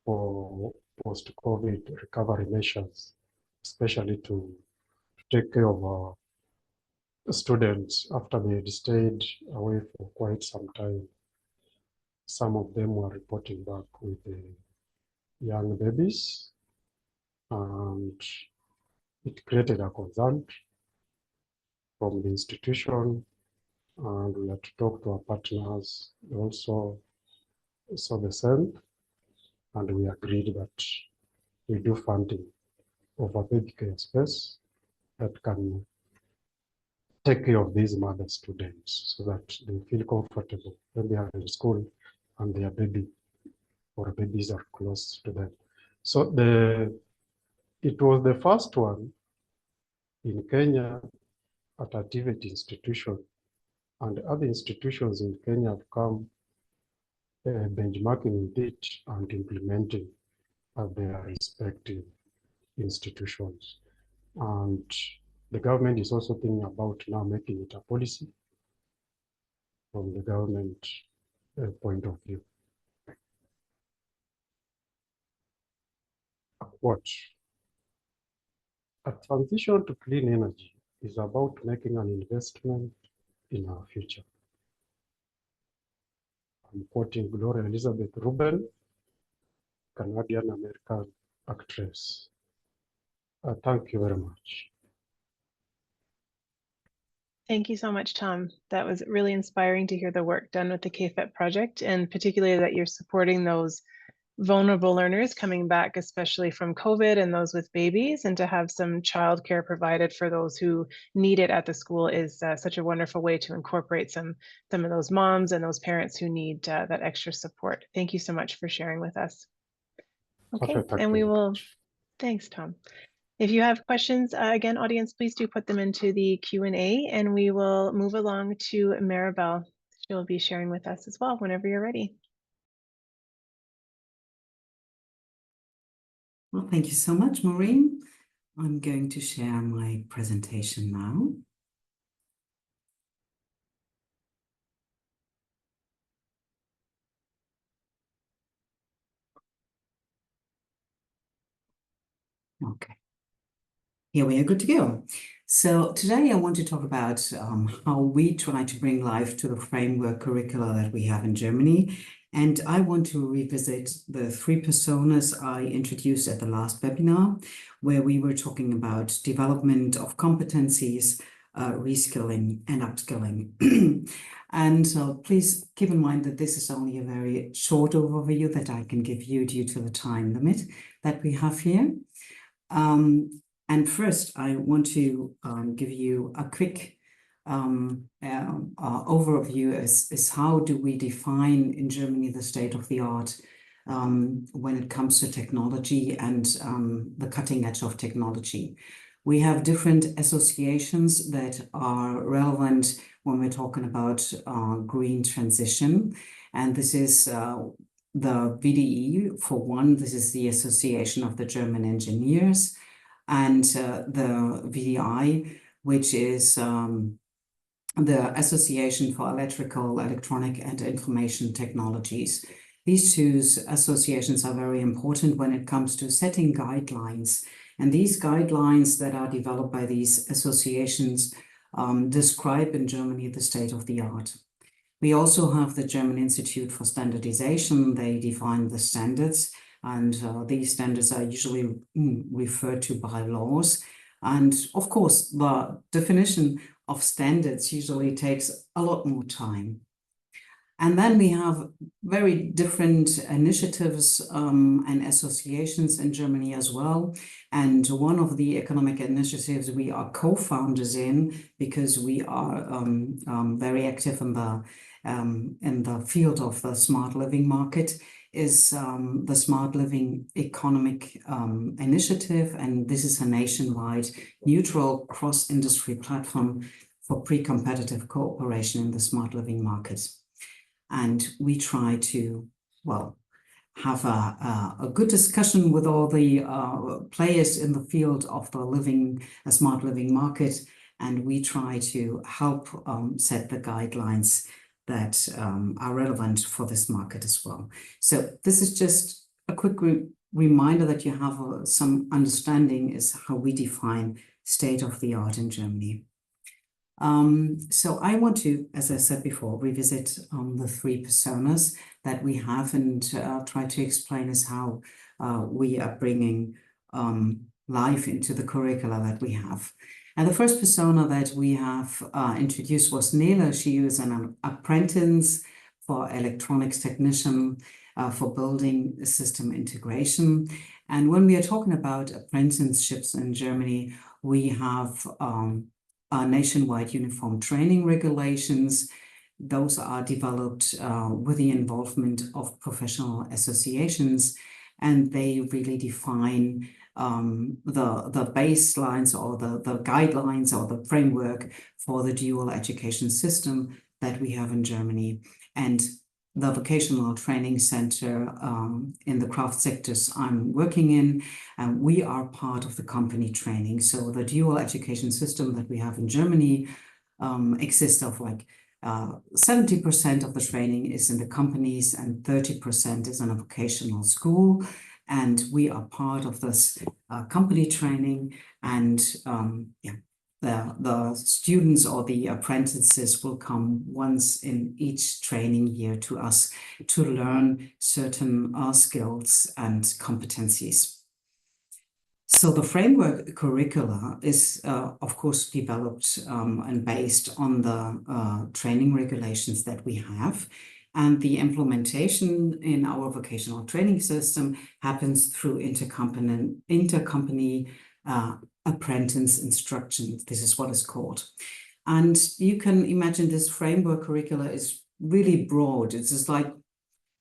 for post-COVID recovery measures, especially to take care of our students after they had stayed away for quite some time. Some of them were reporting back with the young babies, and it created a concern from the institution, and we had to talk to our partners. They also saw the same, and we agreed that we do funding of a baby care space that can take care of these mother students so that they feel comfortable when they are in school and their baby or babies are close to them. So it was the first one in Kenya at a TVET institution, and other institutions in Kenya have come benchmarking with it and implementing at their respective institutions. And the government is also thinking about now making it a policy from the government point of view. What? A transition to clean energy is about making an investment in our future. I'm quoting Gloria Elizabeth Rubin, Canadian-American actress. Thank you very much. Thank you so much, Tom. That was really inspiring to hear the work done with the KFET project, and particularly that you're supporting those vulnerable learners coming back, especially from COVID, and those with babies, and to have some childcare provided for those who need it at the school is such a wonderful way to incorporate some of those moms and those parents who need that extra support. Thank you so much for sharing with us. Okay, and we will, thanks, Tom. If you have questions, again, audience, please do put them into the Q&A, and we will move along to Maribel. She'll be sharing with us as well whenever you're ready. Well, thank you so much, Maureen. I'm going to share my presentation now. Okay. Here we are good to go. So today I want to talk about how we try to bring life to the framework curricula that we have in Germany. And I want to revisit the 3 personas I introduced at the last webinar, where we were talking about development of competencies, reskilling and upskilling. And so please keep in mind that this is only a very short overview that I can give you due to the time limit that we have here. And first, I want to give you a quick overview as how do we define in Germany the state of the art when it comes to technology and the cutting edge of technology. We have different associations that are relevant when we're talking about green transition. And this is the VDE, for one. This is the Association of the German Engineers, and the VDI, which is the Association for Electrical, Electronic and Information Technologies. These 2 associations are very important when it comes to setting guidelines. And these guidelines that are developed by these associations describe in Germany the state of the art. We also have the German Institute for Standardization. They define the standards, and these standards are usually referred to by laws. And of course, the definition of standards usually takes a lot more time. And then we have very different initiatives and associations in Germany as well. And one of the economic initiatives we are co-founders in, because we are very active in the field of the smart living market, is the Smart Living Economic Initiative. And this is a nationwide neutral cross-industry platform for pre-competitive cooperation in the smart living market. And we try to, well, have a good discussion with all the players in the field of the smart living market. And we try to help set the guidelines that are relevant for this market as well. So this is just a quick reminder that you have some understanding is how we define state of the art in Germany. So I want to, as I said before, revisit the 3 personas that we have and try to explain is how we are bringing life into the curricula that we have. And the first persona that we have introduced was Nele. She is an apprentice for electronics technician for building system integration. And when we are talking about apprenticeships in Germany, we have nationwide uniform training regulations. Those are developed with the involvement of professional associations, and they really define the baselines or the guidelines or the framework for the dual education system that we have in Germany. And the vocational training center in the craft sectors I'm working in, and we are part of the company training. So the dual education system that we have in Germany exists of like 70% of the training is in the companies and 30% is in a vocational school. And we are part of this company training, and the students or the apprentices will come once in each training year to us to learn certain skills and competencies. So the framework curricula is, of course, developed and based on the training regulations that we have. And the implementation in our vocational training system happens through intercompany apprentice instruction. This is what it's called. And you can imagine this framework curricula is really broad. It's just like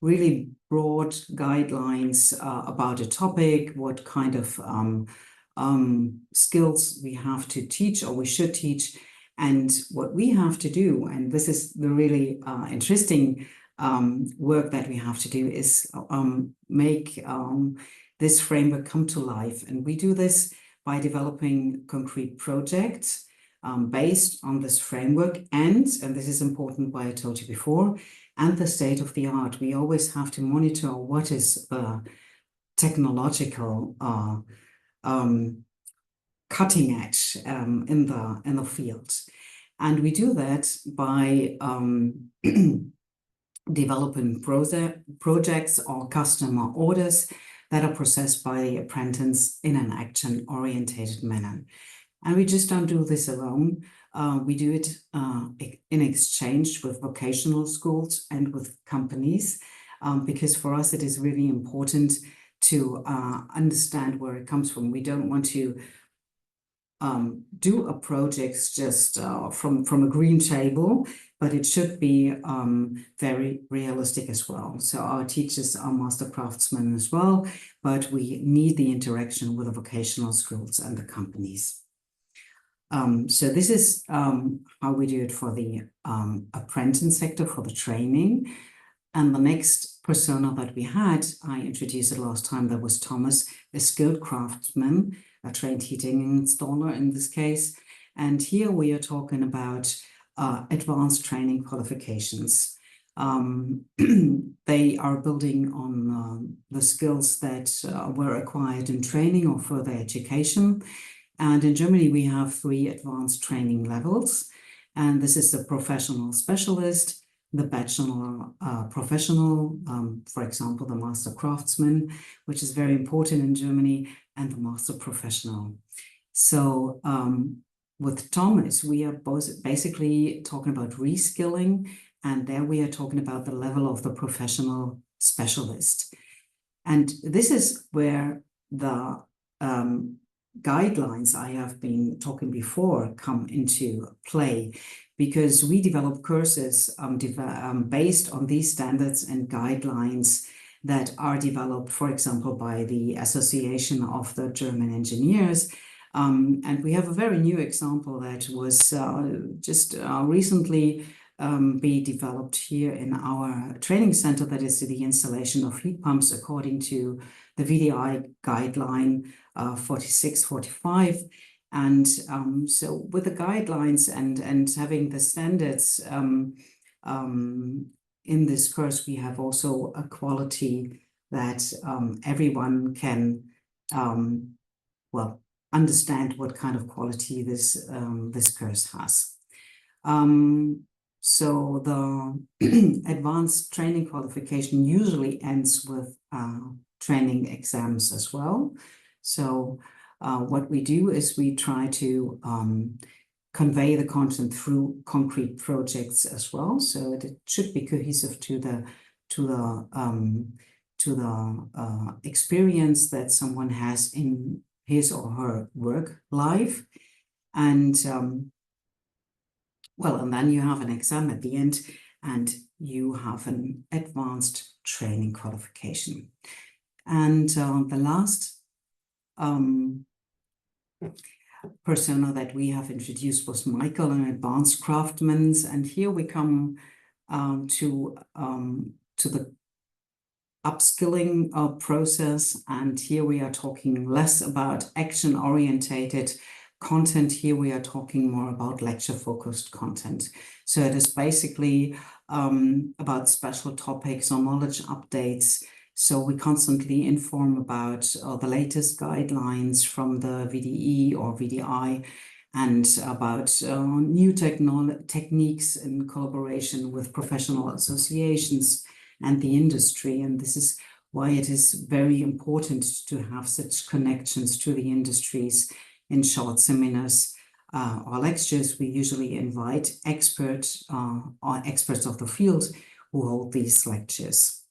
really broad guidelines about a topic, what kind of skills we have to teach or we should teach. And what we have to do, and this is the really interesting work that we have to do, is make this framework come to life. And we do this by developing concrete projects based on this framework. And this is important, why I told you before, and the state of the art. We always have to monitor what is the technological cutting edge in the field. And we do that by developing projects or customer orders that are processed by the apprentice in an action-oriented manner. And we just don't do this alone. We do it in exchange with vocational schools and with companies, because for us it is really important to understand where it comes from. We don't want to do a project just from a green table, but it should be very realistic as well. So our teachers are master craftsmen as well, but we need the interaction with the vocational schools and the companies. So this is how we do it for the apprentice sector, for the training. And the next persona that we had, I introduced it last time, that was Thomas, a skilled craftsman, a trained heating installer in this case. And here we are talking about advanced training qualifications. They are building on the skills that were acquired in training or further education. And in Germany, we have 3 advanced training levels. And this is the professional specialist, the bachelor professional, for example, the master craftsman, which is very important in Germany, and the master professional. So with Thomas, we are both basically talking about reskilling, and there we are talking about the level of the professional specialist. And this is where the guidelines I have been talking before come into play, because we develop courses based on these standards and guidelines that are developed, for example, by the Association of the German Engineers. And we have a very new example that was just recently be developed here in our training center, that is the installation of heat pumps according to the VDI guideline 4645. And so with the guidelines and having the standards in this course, we have also a quality that everyone can well understand what kind of quality this this course has. So the advanced training qualification usually ends with training exams as well. So what we do is we try to convey the content through concrete projects as well. So it should be cohesive to the experience that someone has in his or her work life. And well, and then you have an exam at the end, and you have an advanced training qualification. And the last persona that we have introduced was Michael, an advanced craftsman. And here we come to the upskilling process. And here we are talking less about action-orientated content. Here we are talking more about lecture-focused content. So it is basically about special topics or knowledge updates. So we constantly inform about the latest guidelines from the VDE or VDI, and about new techniques in collaboration with professional associations and the industry. And this is why it is very important to have such connections to the industries. In short seminars or lectures, we usually invite experts or experts of the field who hold these lectures.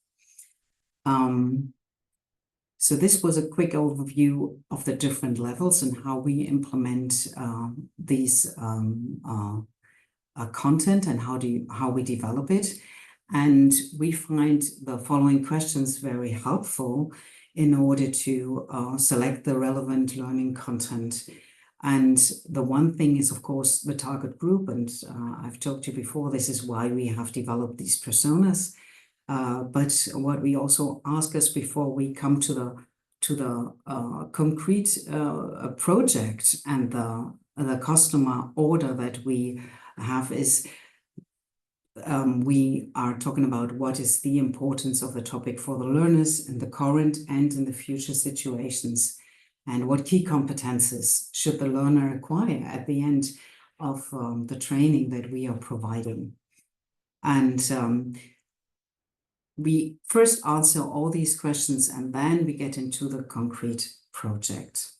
So this was a quick overview of the different levels and how we implement these content and how we develop it. And we find the following questions very helpful in order to select the relevant learning content. And the one thing is, of course, the target group. And I've told you before, this is why we have developed these personas. But what we also ask us before we come to the concrete project and the customer order that we have is we are talking about what is the importance of the topic for the learners in the current and in the future situations. and what key competences should the learner acquire at the end of the training that we are providing. And we first answer all these questions, and then we get into the concrete project.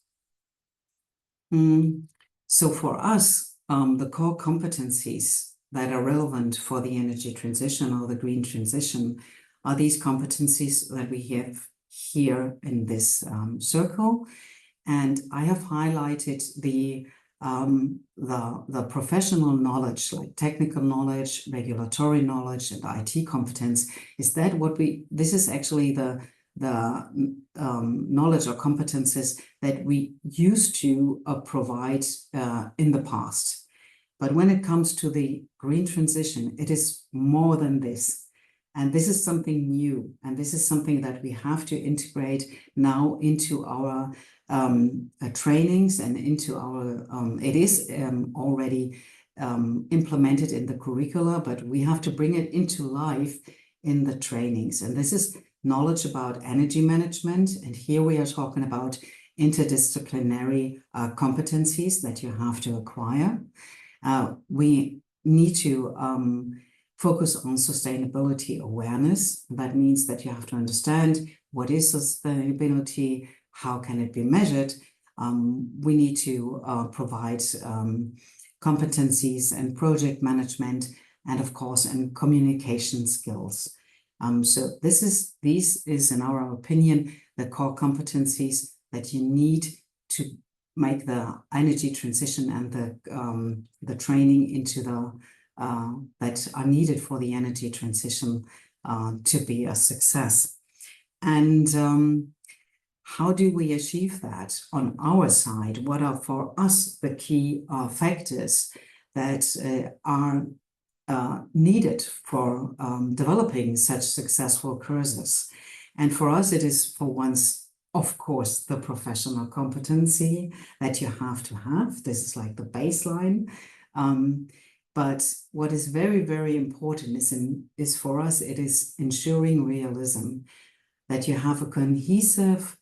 So for us, the core competencies that are relevant for the energy transition or the green transition are these competencies that we have here in this circle. And I have highlighted the professional knowledge, like technical knowledge, regulatory knowledge, and IT competence. Is that what this is actually the knowledge or competences that we used to provide in the past. But when it comes to the green transition, it is more than this. And this is something new. And this is something that we have to integrate now into our trainings and into our, it is already implemented in the curricula, but we have to bring it into life in the trainings. And this is knowledge about energy management. And here we are talking about interdisciplinary competencies that you have to acquire. We need to focus on sustainability awareness. That means that you have to understand what is sustainability, how can it be measured. We need to provide competencies and project management, and of course, and communication skills. So these is, in our opinion, the core competencies that you need to make the energy transition and the training into the that are needed for the energy transition to be a success. And how do we achieve that on our side? What are for us the key factors that are needed for developing such successful courses? And for us, it is for once, of course, the professional competency that you have to have. This is like the baseline. But what is very, very important is for us, it is ensuring realism, that you have a cohesive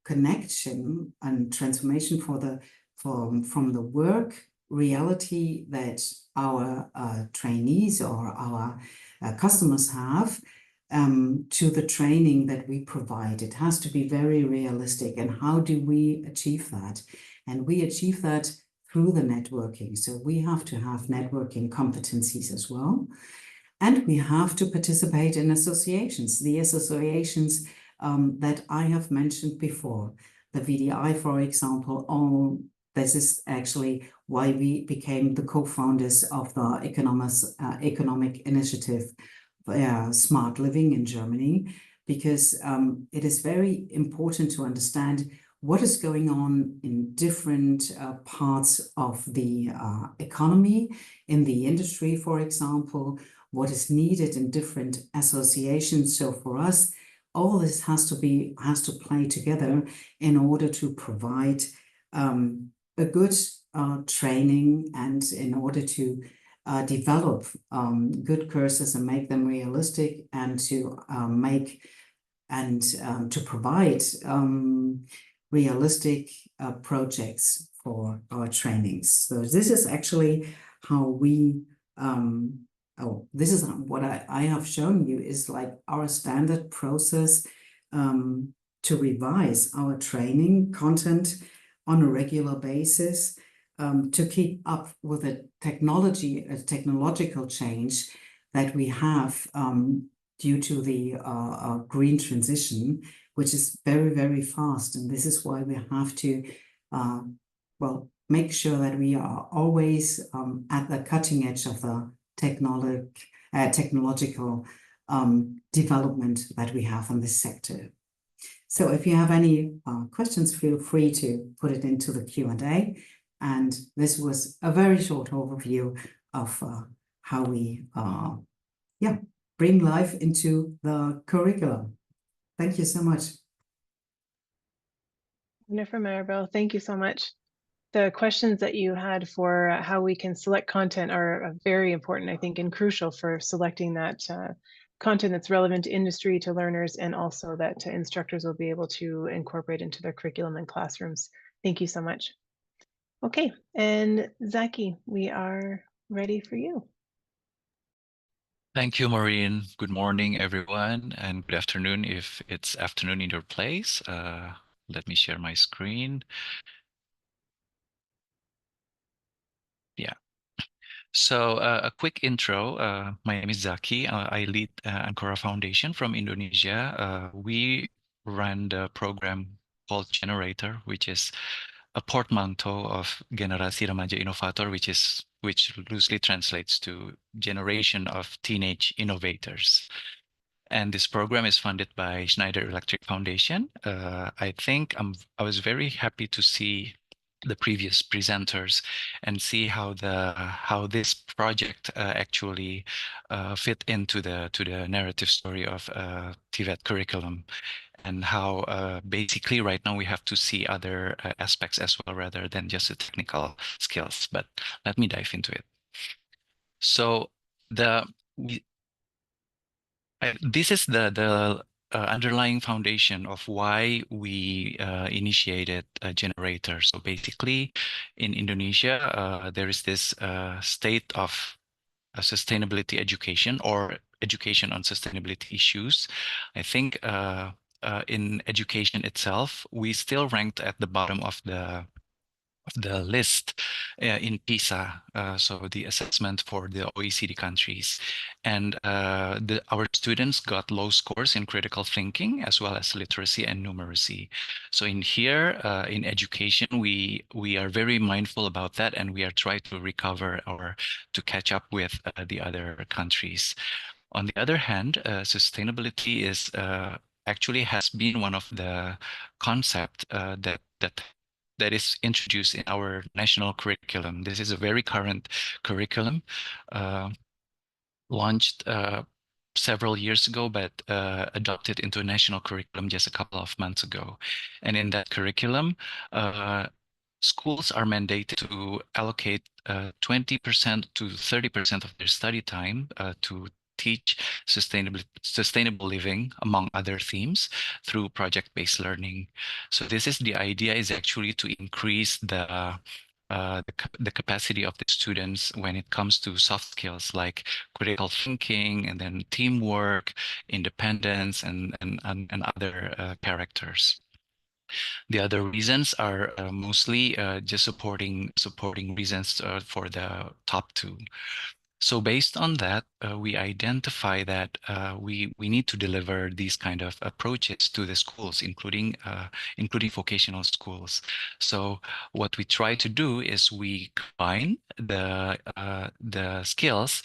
connection and transformation from the work reality that our trainees or our customers have to the training that we provide. It has to be very realistic. And how do we achieve that? And we achieve that through the networking. So we have to have networking competencies as well. And we have to participate in associations, the associations that I have mentioned before. The VDI, for example, this is actually why we became the co-founders of the economic initiative Smart Living in Germany, because it is very important to understand what is going on in different parts of the economy, in the industry, for example, what is needed in different associations. So for us, all this has to play together in order to provide a good training, and in order to develop good courses and make them realistic, and to to provide realistic projects for our trainings. So this is actually how we this is what I have shown you is like our standard process to revise our training content on a regular basis, to keep up with the technological change that we have due to the green transition, which is very, very fast. And this is why we have to, make sure that we are always at the cutting edge of the technological development that we have in this sector. So if you have any questions, feel free to put it into the Q&A. And this was a very short overview of how we bring life into the curriculum. Thank you so much. Jennifer Maribel, thank you so much. The questions that you had for how we can select content are very important, I think, and crucial for selecting that content that's relevant to industry, to learners, and also that instructors will be able to incorporate into their curriculum and classrooms. Thank you so much. Okay, and Zaki, we are ready for you. Thank you, Maureen. Good morning, everyone, and good afternoon if it's afternoon in your place. Let me share my screen. Yeah. So a quick intro. My name is Zaki. I lead Ancora Foundation from Indonesia. We run the program called Generator, which is a portmanteau of Generasi Remaja Inovator, which loosely translates to Generation of Teenage Innovators. And this program is funded by Schneider Electric Foundation. I was very happy to see the previous presenters and see how this project actually fit into the narrative story of TVET curriculum, and how basically right now we have to see other aspects as well rather than just the technical skills. But let me dive into it. So this is the underlying foundation of why we initiated a generator. So basically, in Indonesia, there is this state of sustainability education, or education on sustainability issues. I think in education itself, we still ranked at the bottom of the list in PISA, so the assessment for the OECD countries. And our students got low scores in critical thinking as well as literacy and numeracy. So in here, in education, we are very mindful about that, and we are trying to recover or to catch up with the other countries. On the other hand, sustainability is actually has been one of the concept that is introduced in our national curriculum. This is a very current curriculum, launched several years ago, but adopted into a national curriculum just a couple of months ago. And in that curriculum, schools are mandated to allocate 20% to 30% of their study time to teach sustainable living, among other themes, through project-based learning. So this is the idea, is actually to increase the capacity of the students when it comes to soft skills like critical thinking, and then teamwork, independence, and other characters. The other reasons are mostly just supporting reasons for the top two. So based on that, we identify that we need to deliver these kind of approaches to the schools, including vocational schools. So what we try to do is we combine the skills.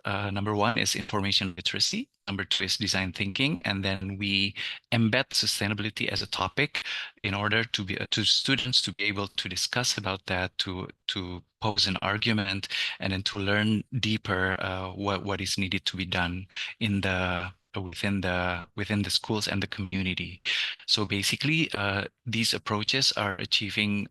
Number one is information literacy. Number two is design thinking, and then we embed sustainability as a topic in order to students to be able to discuss about that, to pose an argument, and then to learn deeper what is needed to be done in within the schools and the community. So basically, these approaches are achieving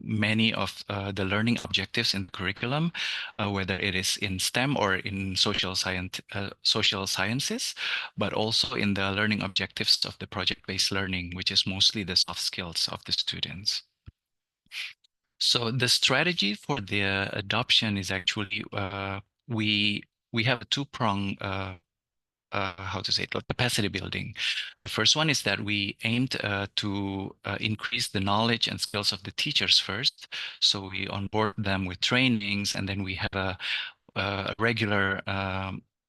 many of the learning objectives in the curriculum, whether it is in STEM or in social sciences, but also in the learning objectives of the project-based learning, which is mostly the soft skills of the students. So the strategy for the adoption is actually we have a two-prong capacity building. The first one is that we aimed to increase the knowledge and skills of the teachers first. So we onboard them with trainings, and then we have a regular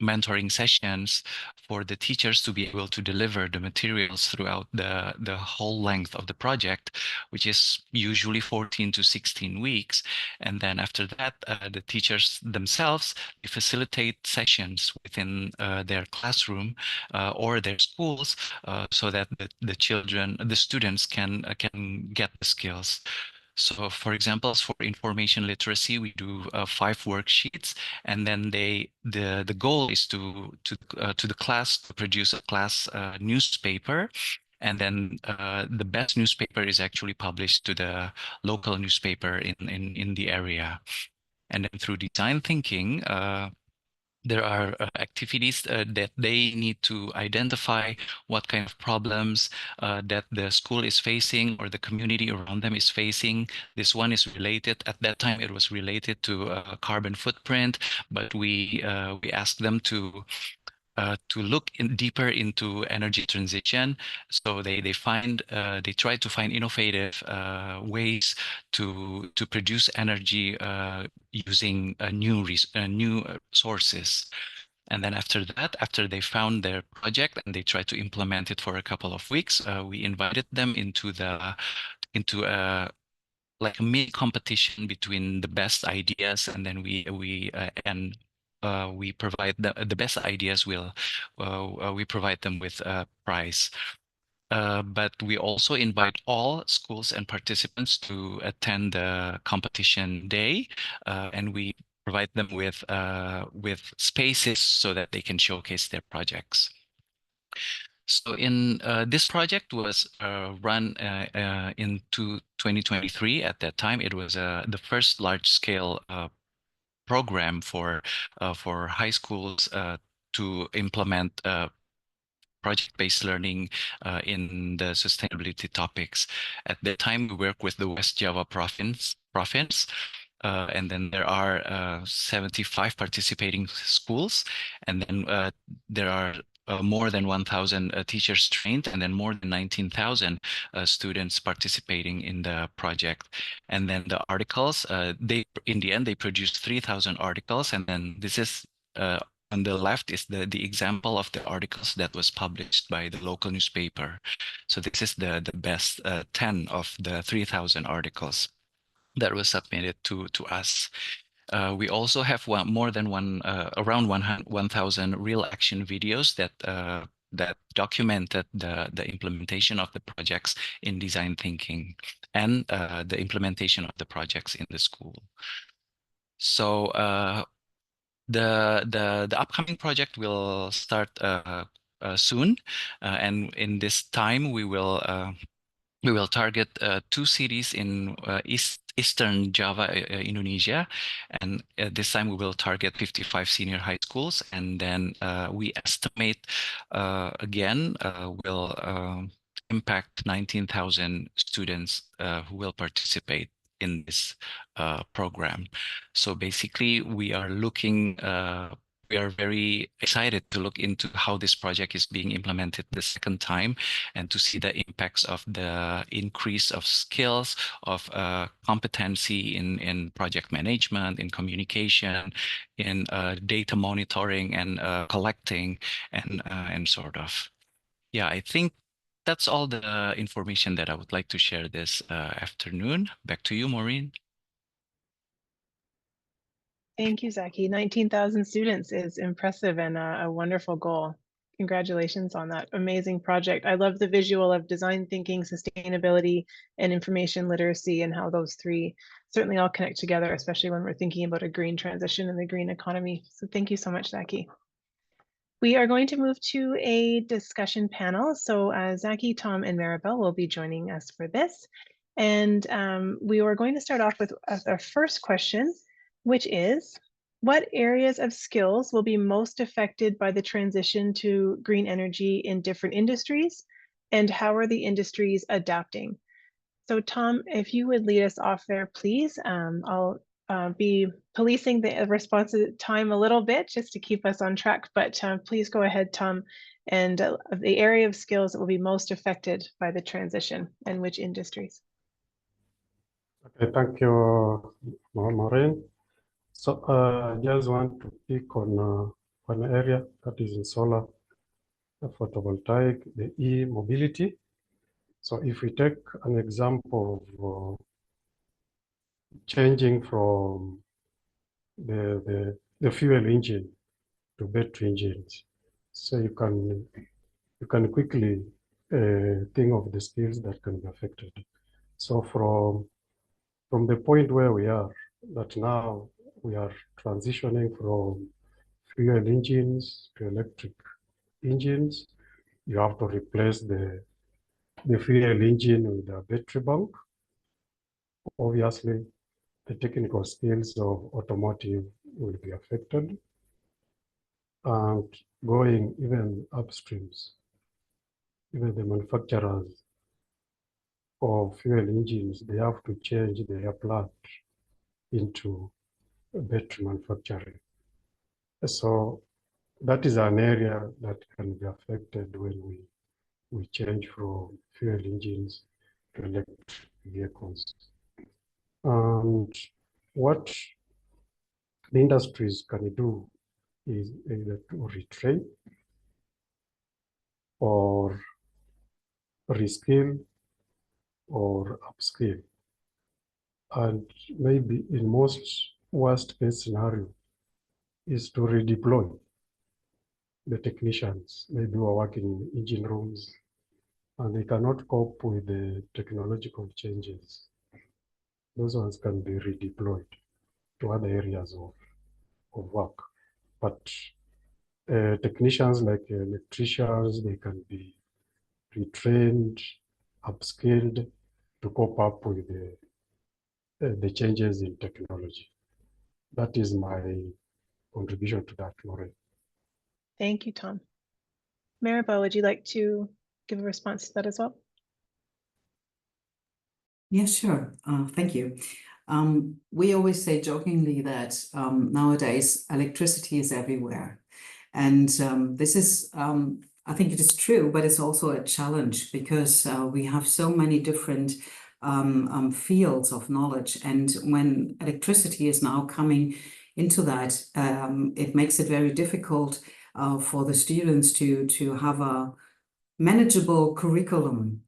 mentoring sessions for the teachers to be able to deliver the materials throughout the whole length of the project, which is usually 14 to 16 weeks. And then after that, the teachers themselves facilitate sessions within their classroom or their schools so that the students can get the skills. So, for example, for information literacy, we do 5 worksheets, and then the goal is to the class to produce a class newspaper, and then the best newspaper is actually published to the local newspaper in the area. And then through design thinking, there are activities that they need to identify what kind of problems that the school is facing or the community around them is facing. This one is related, at that time it was related to carbon footprint, but we asked them to look deeper into energy transition. So they try to find innovative ways to produce energy using new sources. And then after that, after they found their project and they tried to implement it for a couple of weeks, we invited them into like a mini competition between the best ideas, and then we provide the best ideas. We provide them with a prize. But we also invite all schools and participants to attend the competition day, and we provide them with spaces so that they can showcase their projects. So this project was run into 2023. At that time, it was the first large-scale program for high schools to implement project-based learning in the sustainability topics. At that time, we work with the West Java province. And then there are 75 participating schools, and then there are more than 1,000 teachers trained, and then more than 19,000 students participating in the project. And then the articles, in the end, they produced 3,000 articles, and then this is on the left is the example of the articles that was published by the local newspaper. So this is the best 10 of the 3,000 articles that was submitted to us. We also have around 1,000 real action videos that documented the implementation of the projects in design thinking and the implementation of the projects in the school. So the upcoming project will start soon, and in this time we will target 2 cities in Eastern Java, Indonesia, and this time we will target 55 senior high schools, and then we estimate again will impact 19,000 students who will participate in this program. So basically, we are looking. We are very excited to look into how this project is being implemented the second time, and to see the impacts of the increase of skills, of competency in project management, in communication, in data monitoring and collecting, and sort of. Yeah, I think that's all the information that I would like to share this afternoon. Back to you, Maureen. Thank you, Zaki. 19,000 students is impressive and a wonderful goal. Congratulations on that amazing project. I love the visual of design thinking, sustainability, and information literacy, and how those three certainly all connect together, especially when we're thinking about a green transition and the green economy. So thank you so much, Zaki. We are going to move to a discussion panel. So Zaki, Tom, and Maribel will be joining us for this. And we are going to start off with our first question, which is, what areas of skills will be most affected by the transition to green energy in different industries, and how are the industries adapting? So Tom, if you would lead us off there, please. I'll be policing the response time a little bit just to keep us on track, but please go ahead, Tom, and the area of skills that will be most affected by the transition and which industries. Okay, thank you, Maureen. So I just want to pick on one area that is in solar photovoltaic, the e-mobility. So if we take an example of changing from the fuel engine to battery engines, so you can quickly think of the skills that can be affected. So from the point where we are, that now we are transitioning from fuel engines to electric engines, you have to replace the fuel engine with a battery bank. Obviously, the technical skills of automotive will be affected. and going even upstreams. Even the manufacturers of fuel engines, they have to change their plant into battery manufacturing. So that is an area that can be affected when we change from fuel engines to electric vehicles. And what the industries can do is either to retrain or reskill or upskill. And maybe in most worst case scenario is to redeploy the technicians, maybe who are working in engine rooms and they cannot cope with the technological changes. Those ones can be redeployed to other areas of work. But technicians like electricians, they can be retrained, upskilled to cope up with the changes in technology. That is my contribution to that, Lorraine. Thank you, Tom. Maribel, would you like to give a response to that as well? Yeah, sure. Thank you. We always say jokingly that nowadays electricity is everywhere. And this is, I think it is true, but it's also a challenge because we have so many different fields of knowledge. And when electricity is now coming into that, it makes it very difficult for the students to have a manageable curriculum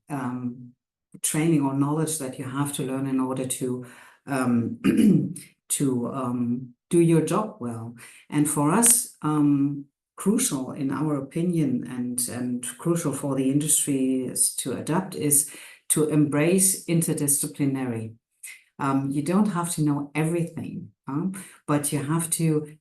training or knowledge that you have to learn in order to do your job well. And for us, crucial in our opinion and crucial for the industry is to adapt is to embrace interdisciplinary. You don't have to know everything, but you have to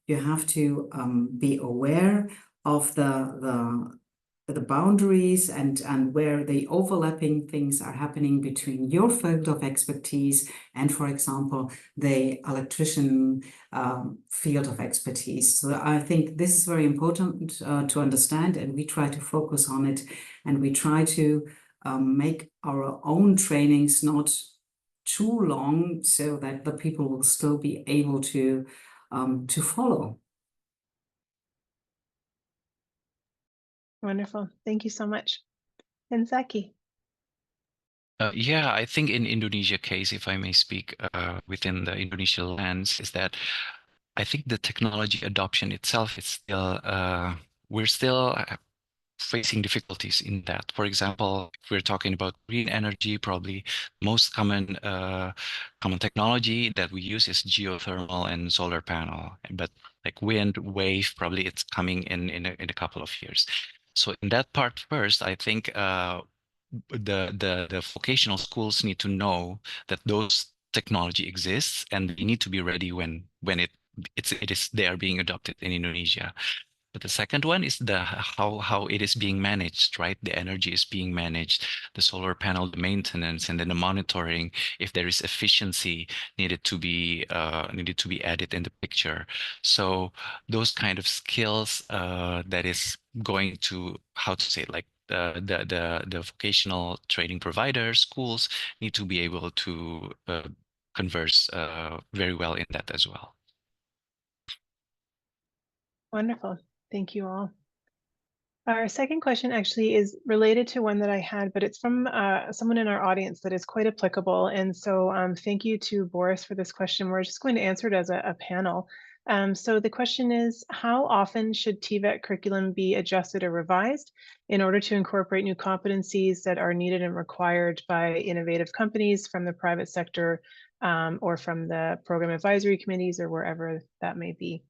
be aware of the boundaries and where the overlapping things are happening between your field of expertise and, for example, the electrician field of expertise. So I think this is very important to understand, and we try to focus on it, and we try to make our own trainings not too long so that the people will still be able to follow. Wonderful. Thank you so much. And Zaki. Yeah, I think in Indonesia case, if I may speak within the Indonesia lens, is that I think the technology adoption itself is still, we're still facing difficulties in that. For example, if we're talking about green energy, probably most common technology that we use is geothermal and solar panel. But like wind, wave, probably it's coming in a couple of years. So in that part first, I think the vocational schools need to know that those technology exists, and we need to be ready when it is they are being adopted in Indonesia. But the second one is the how it is being managed, right? The energy is being managed, the solar panel, the maintenance, and then the monitoring. If there is efficiency needed to be added in the picture. So those kind of skills that is going to, how to say, like the vocational training providers, schools need to be able to converse very well in that as well. Wonderful. Thank you all. Our second question actually is related to one that I had, but it's from someone in our audience that is quite applicable. And so thank you to Boris for this question. We're just going to answer it as a panel. So the question is, how often should TVET curriculum be adjusted or revised in order to incorporate new competencies that are needed and required by innovative companies from the private sector or from the program advisory committees or wherever that may be?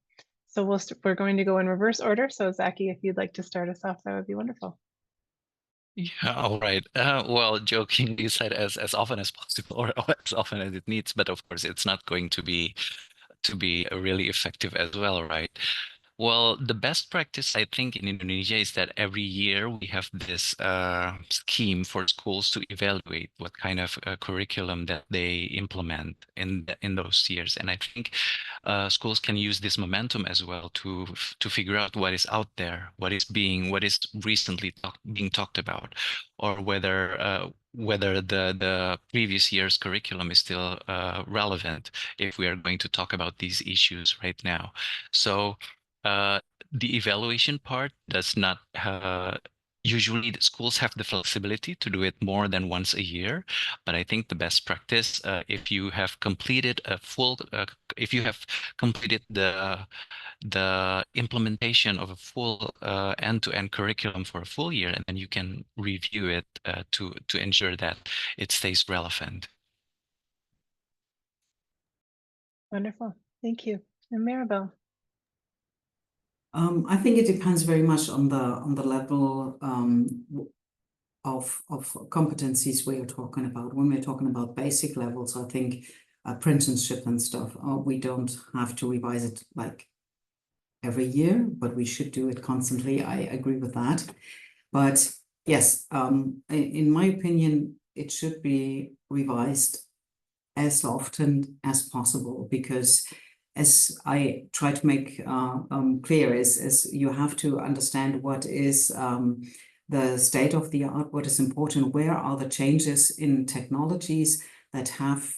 So we're going to go in reverse order. So Zaki, if you'd like to start us off, that would be wonderful. Yeah, all right. Well, jokingly said as often as possible or as often as it needs, but of course it's not going to be really effective as well, right? Well, the best practice, I think, in Indonesia is that every year we have this scheme for schools to evaluate what kind of curriculum that they implement in those years. And I think schools can use this momentum as well to figure out what is out there, what is recently being talked about, or whether the previous year's curriculum is still relevant if we are going to talk about these issues right now. So the evaluation part does not usually the schools have the flexibility to do it more than once a year, but I think the best practice, if you have completed if you have completed the implementation of a full end-to-end curriculum for a full year, and then you can review it to ensure that it stays relevant. Wonderful. Thank you. And Maribel. I think it depends very much on the level of competencies we are talking about. When we're talking about basic levels, I think apprenticeship and stuff, we don't have to revise it like every year, but we should do it constantly. I agree with that. But yes, in my opinion, it should be revised as often as possible, because as I try to make clear is you have to understand what is the state of the art, what is important, where are the changes in technologies that have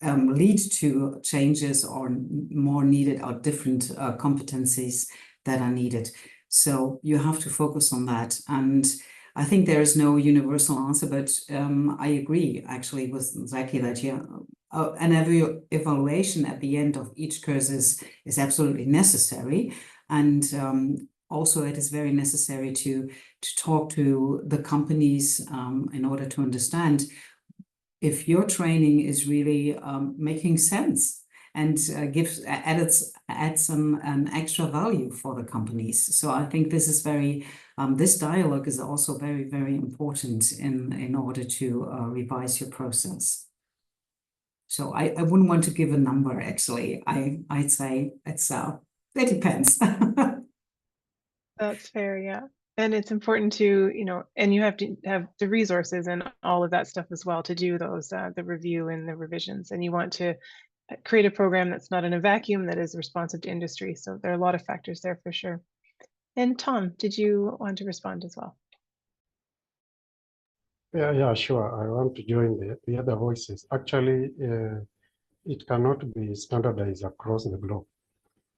lead to changes or more needed or different competencies that are needed. So you have to focus on that. And I think there is no universal answer, but I agree actually with Zaki that an evaluation at the end of each course is absolutely necessary. And also it is very necessary to talk to the companies in order to understand if your training is really making sense and adds some extra value for the companies. So I think this is this dialogue is also very, very important in order to revise your process. So I wouldn't want to give a number, actually. I'd say it depends. That's fair, yeah. And it's important to, and you have to have the resources and all of that stuff as well to do those, the review and the revisions. And you want to create a program that's not in a vacuum, that is responsive to industry. So there are a lot of factors there for sure. And Tom, did you want to respond as well? Yeah, sure. I want to join the other voices. Actually, it cannot be standardized across the globe,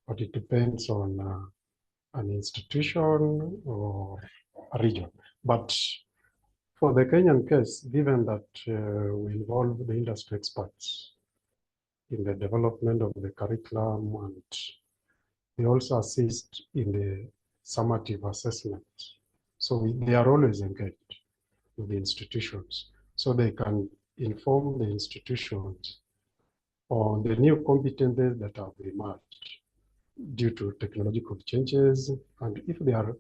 but it depends on an institution or a region. But for the Kenyan case, given that we involve the industry experts in the development of the curriculum, and they also assist in the summative assessment. So they are always engaged with the institutions, so they can inform the institutions on the new competencies that have emerged due to technological changes, and if they are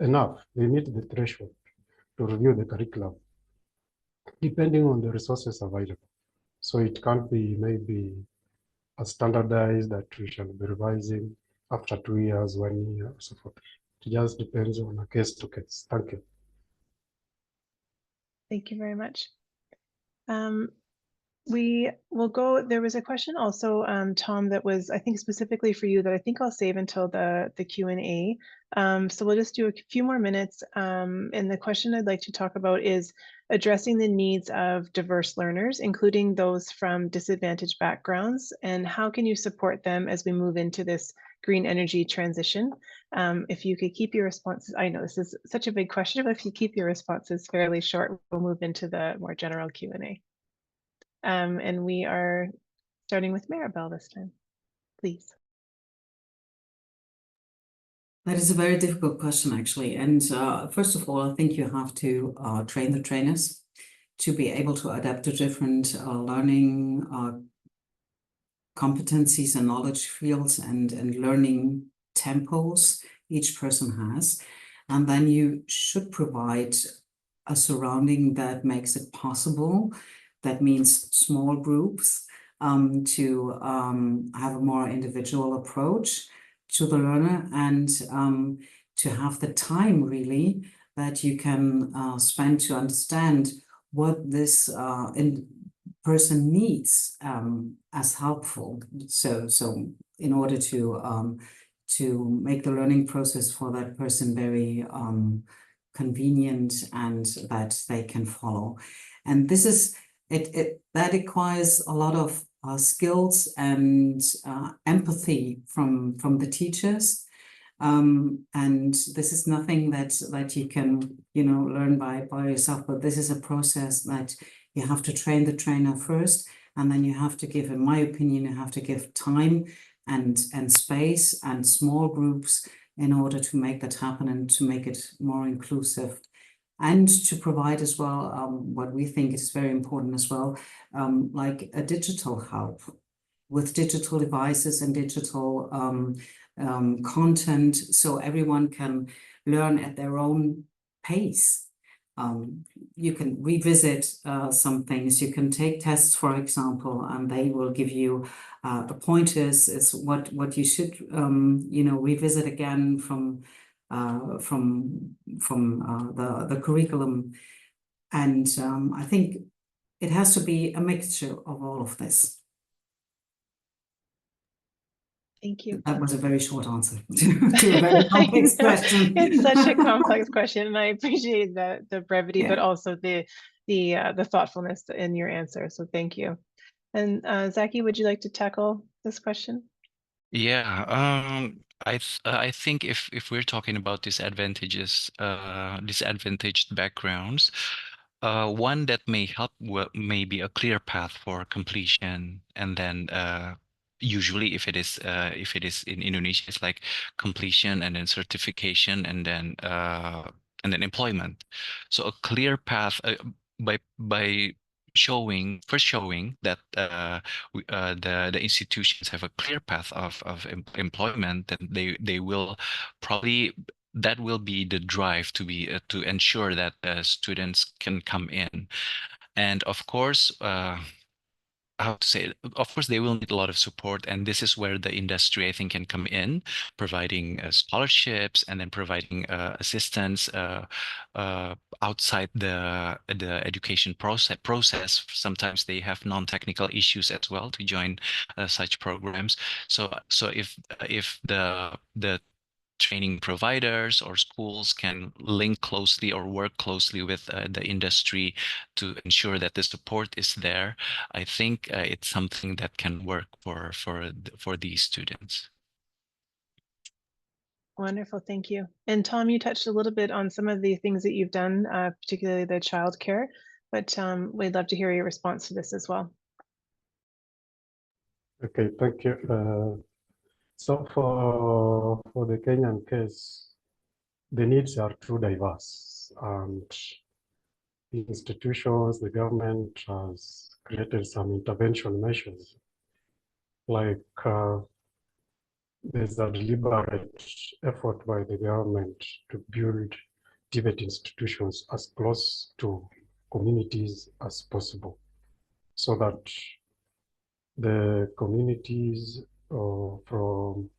enough, they meet the threshold to review the curriculum, depending on the resources available. So it can't be maybe a standardized that we shall be revising after 2 years, 1 year, or so forth. It just depends on a case to case. Thank you. Thank you very much. We will go, there was a question also, Tom, that was, I think, specifically for you that I think I'll save until the Q&A. So we'll just do a few more minutes. And the question I'd like to talk about is addressing the needs of diverse learners, including those from disadvantaged backgrounds, and how can you support them as we move into this green energy transition? If you could keep your responses, I know this is such a big question, but if you keep your responses fairly short, we'll move into the more general Q&A. And we are starting with Maribel this time, please. That is a very difficult question, actually. And first of all, I think you have to train the trainers to be able to adapt to different learning competencies and knowledge fields and learning tempos each person has. And then you should provide a surrounding that makes it possible. That means small groups to have a more individual approach to the learner, and to have the time really that you can spend to understand what this person needs as helpful. So in order to make the learning process for that person very convenient and that they can follow. And this is that requires a lot of skills and empathy from the teachers. And this is nothing that you can, learn by yourself, but this is a process that you have to train the trainer first, and then you have to give, in my opinion, you have to give time and space and small groups in order to make that happen and to make it more inclusive. And to provide as well what we think is very important as well, like a digital help with digital devices and digital content, so everyone can learn at their own pace. You can revisit some things. You can take tests, for example, and they will give you the pointers as what you should revisit again from the curriculum. And I think it has to be a mixture of all of this. Thank you. That was a very short answer to a very complex question. It's such a complex question, and I appreciate the brevity, but also the thoughtfulness in your answer. So thank you. And Zaki, would you like to tackle this question? Yeah, I think if we're talking about disadvantaged backgrounds, one that may help may be a clear path for completion, and then usually if it is in Indonesia, it's like completion and then certification and then employment. So a clear path by showing that the institutions have a clear path of employment, then they will probably, that will be the drive to ensure that students can come in. And of course, how to say it? Of course, they will need a lot of support, and this is where the industry, I think, can come in, providing scholarships and then providing assistance outside the education process. Sometimes they have non-technical issues as well to join such programs. So if the training providers or schools can link closely or work closely with the industry to ensure that the support is there, I think it's something that can work for these students. Wonderful, thank you. And Tom, you touched a little bit on some of the things that you've done, particularly the childcare, but we'd love to hear your response to this as well. Okay, thank you. So for the Kenyan case, the needs are too diverse, and the institutions, the government has created some intervention measures, like there's a deliberate effort by the government to build TVET institutions as close to communities as possible, so that the communities from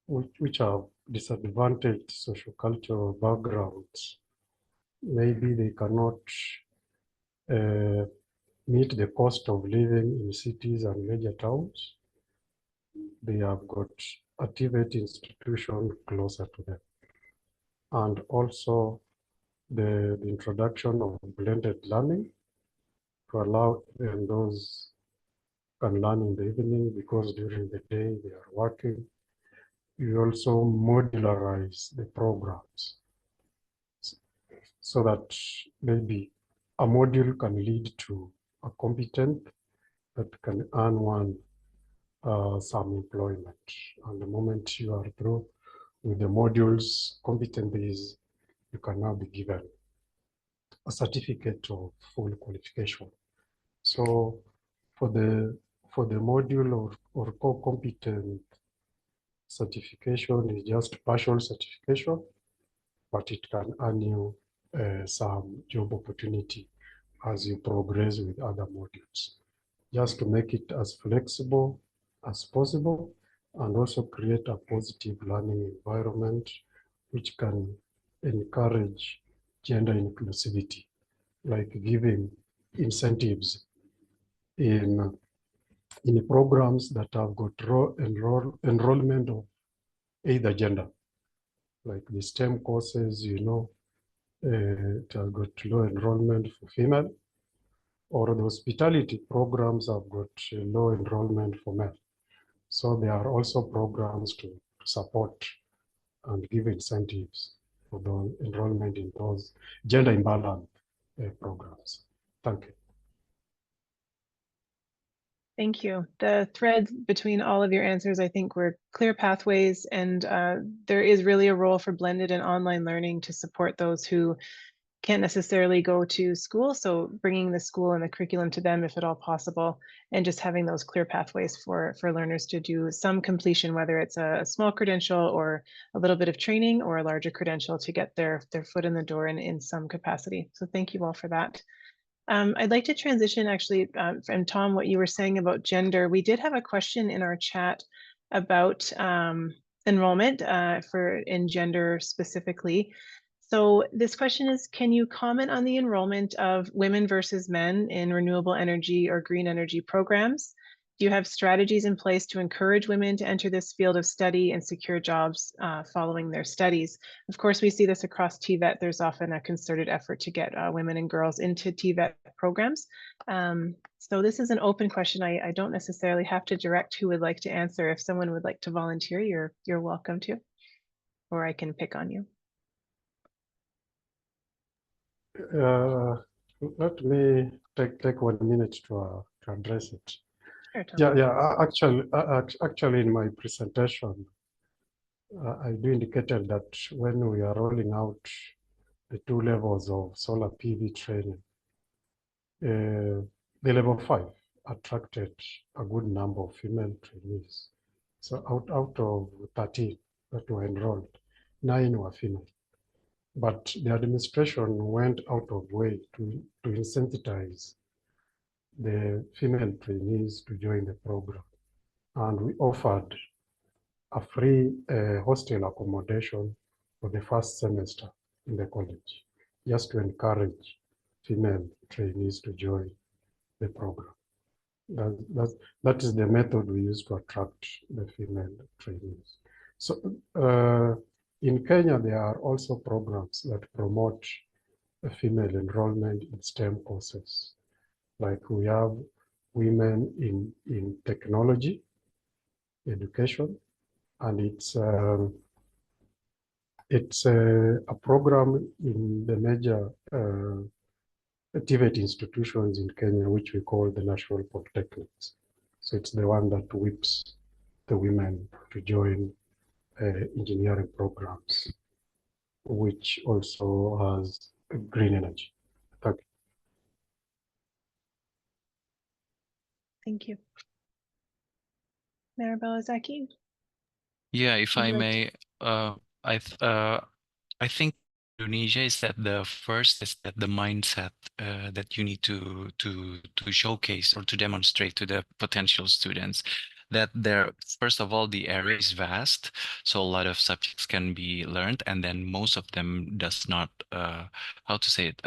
which are disadvantaged social-cultural backgrounds, maybe they cannot meet the cost of living in cities and major towns. They have got a TVET institution closer to them. And also the introduction of blended learning to allow them, those can learn in the evening because during the day they are working. You also modularize the programs so that maybe a module can lead to a competent that can earn one some employment. And the moment you are through with the modules, competencies, you can now be given a certificate of full qualification. So for the module or core competent certification is just partial certification, but it can earn you some job opportunity as you progress with other modules. just to make it as flexible as possible and also create a positive learning environment which can encourage gender inclusivity, like giving incentives in programs that have got enrollment of either gender, like the STEM courses, it has got low enrollment for female, or the hospitality programs have got low enrollment for men. So there are also programs to support and give incentives for the enrollment in those gender imbalance programs. Thank you. Thank you. The threads between all of your answers, I think, were clear pathways, and there is really a role for blended and online learning to support those who can't necessarily go to school. So bringing the school and the curriculum to them, if at all possible, and just having those clear pathways for learners to do some completion, whether it's a small credential or a little bit of training or a larger credential to get their foot in the door in some capacity. So thank you all for that. I'd like to transition actually from Tom, what you were saying about gender. We did have a question in our chat about enrollment in gender specifically. So this question is, can you comment on the enrollment of women versus men in renewable energy or green energy programs? Do you have strategies in place to encourage women to enter this field of study and secure jobs following their studies? Of course, we see this across TVET. There's often a concerted effort to get women and girls into TVET programs. So this is an open question. I don't necessarily have to direct who would like to answer. If someone would like to volunteer, you're welcome to, or I can pick on you. Let me take 1 minute to address it. Sure, Tom. Yeah. Actually, in my presentation, I do indicated that when we are rolling out the 2 levels of solar PV training, the level 5 attracted a good number of female trainees. So out of 13 that were enrolled, 9 were female. But the administration went out of way to incentivize the female trainees to join the program. And we offered a free hostel accommodation for the first semester in the college, just to encourage female trainees to join the program. That is the method we use to attract the female trainees. So in Kenya, there are also programs that promote female enrollment in STEM courses. Like we have women in technology, education, and it's a program in the major TVET institutions in Kenya, which we call the National Polytechnics. So it's the one that whips the women to join engineering programs, which also has green energy. Thank you. Thank you. Maribel Zaki. Yeah, if Would I you like may, I think Indonesia is that the first is that the mindset that you need to showcase or to demonstrate to the potential students that first of all, the area is vast, so a lot of subjects can be learned, and then most of them does not how to say it,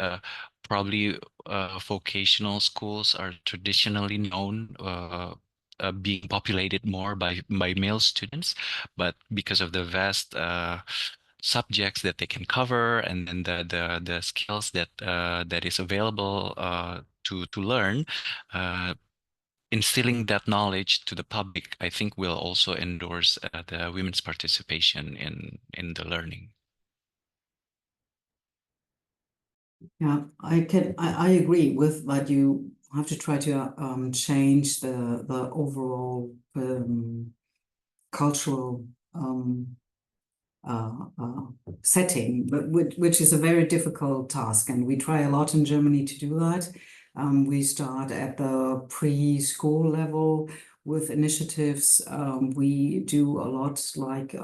probably vocational schools are traditionally known being populated more by male students, but because of the vast subjects that they can cover, and then the skills that that is available to learn, instilling that knowledge to the public, I think will also endorse the women's participation in the learning. Yeah, I agree with that. You have to try to change the overall cultural setting, but which is a very difficult task, and we try a lot in Germany to do that. We start at the preschool level with initiatives. We do a lot like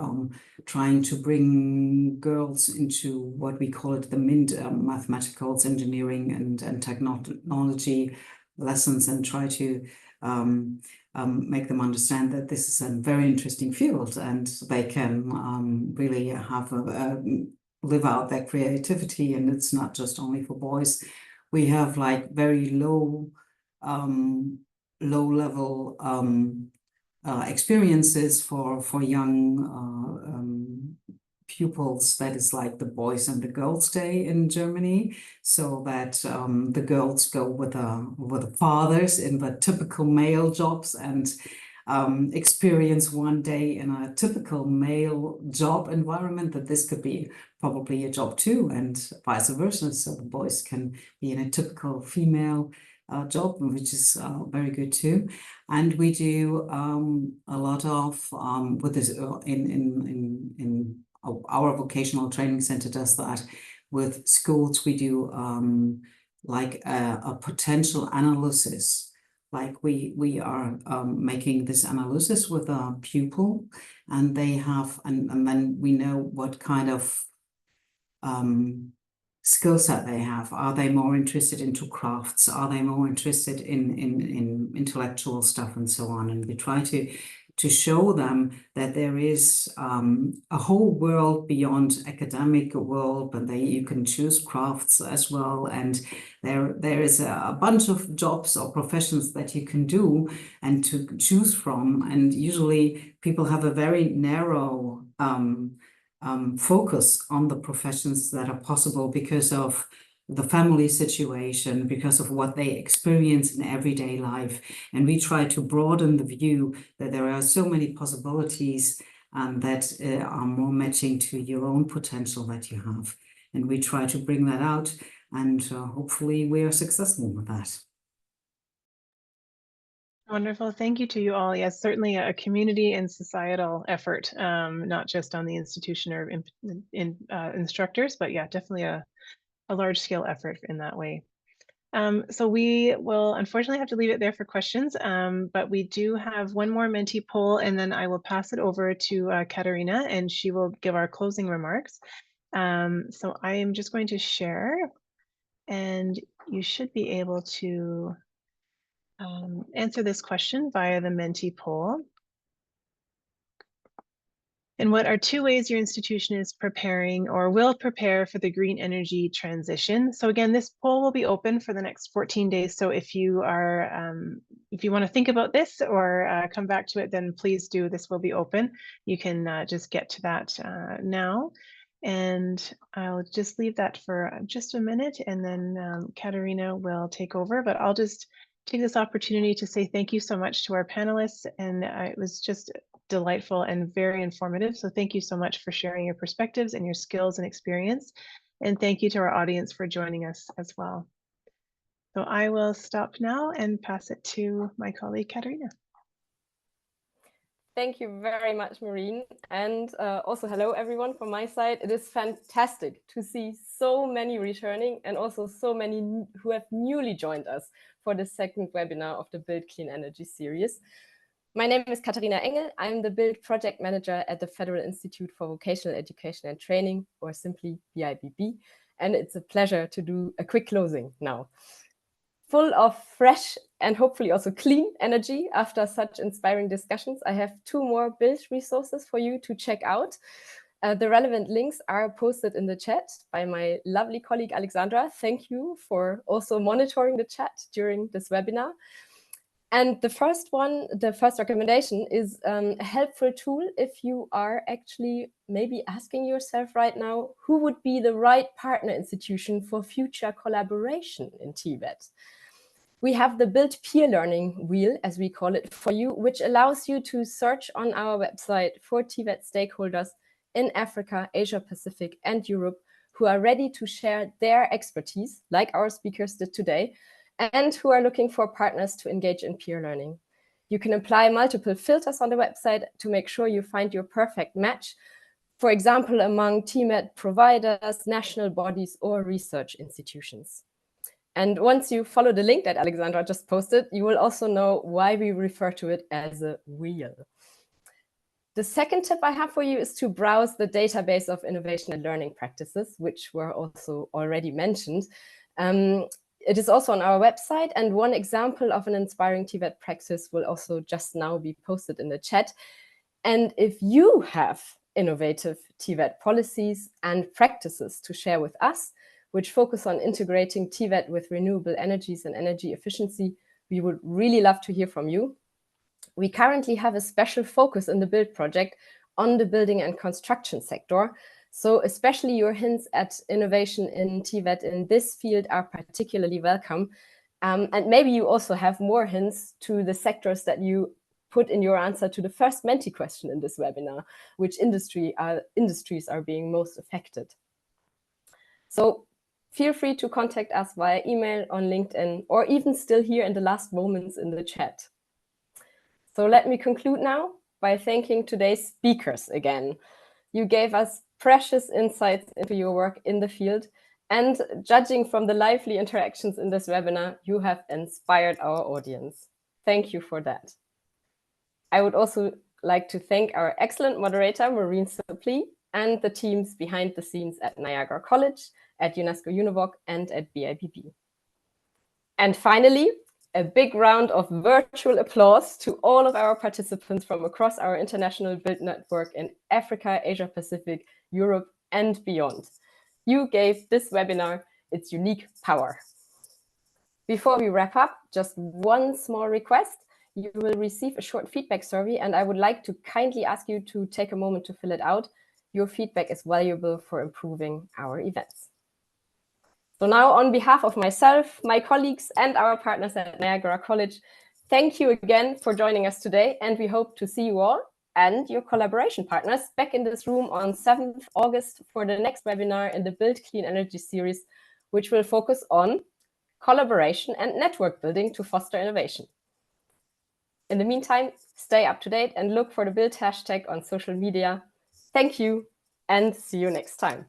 trying to bring girls into what we call it the MINT, mathematicals, engineering and technology lessons, and try to make them understand that this is a very interesting field and they can really have live out their creativity, and it's not just only for boys. We have like very low level experiences for young pupils. That is like the Boys and the Girls Day in Germany, so that the girls go with the fathers in the typical male jobs and experience one day in a typical male job environment, that this could be probably a job too, and vice versa. So the boys can be in a typical female job, which is very good too. And we do a lot of with this in our vocational training center does that with schools. We do like a potential analysis. Like we are making this analysis with a pupil, and they have, and then we know what kind of skill set they have. Are they more interested into crafts? Are they more interested in intellectual stuff and so on? And we try to show them that there is a whole world beyond academic world, and you can choose crafts as well. And there is a bunch of jobs or professions that you can do and to choose from. And usually people have a very narrow focus on the professions that are possible because of the family situation, because of what they experience in everyday life. And we try to broaden the view that there are so many possibilities that are more matching to your own potential that you have. And we try to bring that out, and hopefully we are successful with that. Wonderful. Thank you to you all. Yes, certainly a community and societal effort, not just on the institution or instructors, but yeah, definitely a large scale effort in that way. So we will unfortunately have to leave it there for questions, but we do have one more Menti poll, and then I will pass it over to Katarina, and she will give our closing remarks. So I am just going to share, and you should be able to answer this question via the Menti poll. And what are 2 ways your institution is preparing or will prepare for the green energy transition? So again, this poll will be open for the next 14 days. So if you are, if you want to think about this or come back to it, then please do. This will be open. You can just get to that now. And I'll just leave that for just a minute, and then Katarina will take over. But I'll just take this opportunity to say thank you so much to our panelists. And it was just delightful and very informative. So thank you so much for sharing your perspectives and your skills and experience. And thank you to our audience for joining us as well. So I will stop now and pass it to my colleague, Katarina. Thank you very much, Maureen. And also hello, everyone, from my side. It is fantastic to see so many returning and also so many who have newly joined us for the second webinar of the BILT Clean Energy series. My name is Katharina Engel. I'm the BILT Project Manager at the Federal Institute for Vocational Education and Training, or simply BIBB. And it's a pleasure to do a quick closing now. Full of fresh and hopefully also clean energy after such inspiring discussions, I have 2 more BILT resources for you to check out. The relevant links are posted in the chat by my lovely colleague, Alexandra. Thank you for also monitoring the chat during this webinar. And the first recommendation is a helpful tool if you are actually maybe asking yourself right now, who would be the right partner institution for future collaboration in TVET? We have the BILT Peer Learning Wheel, as we call it, for you, which allows you to search on our website for TVET stakeholders in Africa, Asia Pacific, and Europe who are ready to share their expertise, like our speakers did today, and who are looking for partners to engage in peer learning. You can apply multiple filters on the website to make sure you find your perfect match, for example, among TMET providers, national bodies, or research institutions. And once you follow the link that Alexandra just posted, you will also know why we refer to it as a wheel. The second tip I have for you is to browse the database of innovation and learning practices, which were also already mentioned. it is also on our website, and one example of an inspiring TVET practice will also just now be posted in the chat. And if you have innovative TVET policies and practices to share with us, which focus on integrating TVET with renewable energies and energy efficiency, we would really love to hear from you. We currently have a special focus in the BILT project on the building and construction sector. So especially your hints at innovation in TVET in this field are particularly welcome. And maybe you also have more hints to the sectors that you put in your answer to the first Menti question in this webinar, which industries are being most affected. So feel free to contact us via email, on LinkedIn, or even still here in the last moments in the chat. So let me conclude now by thanking today's speakers again. You gave us precious insights into your work in the field, and judging from the lively interactions in this webinar, you have inspired our audience. Thank you for that. I would also like to thank our excellent moderator, Maureen Sipley, and the teams behind the scenes at Niagara College, at UNESCO-UNEVOC, and at BIPB. And finally, a big round of virtual applause to all of our participants from across our international BILT network in Africa, Asia Pacific, Europe, and beyond. You gave this webinar its unique power. Before we wrap up, just one small request. You will receive a short feedback survey, and I would like to kindly ask you to take a moment to fill it out. Your feedback is valuable for improving our events. So now, on behalf of myself, my colleagues, and our partners at Niagara College, thank you again for joining us today, and we hope to see you all and your collaboration partners back in this room on 7th August for the next webinar in the BILT Clean Energy series, which will focus on collaboration and network building to foster innovation. In the meantime, stay up to date and look for the BILT hashtag on social media. Thank you, and see you next time.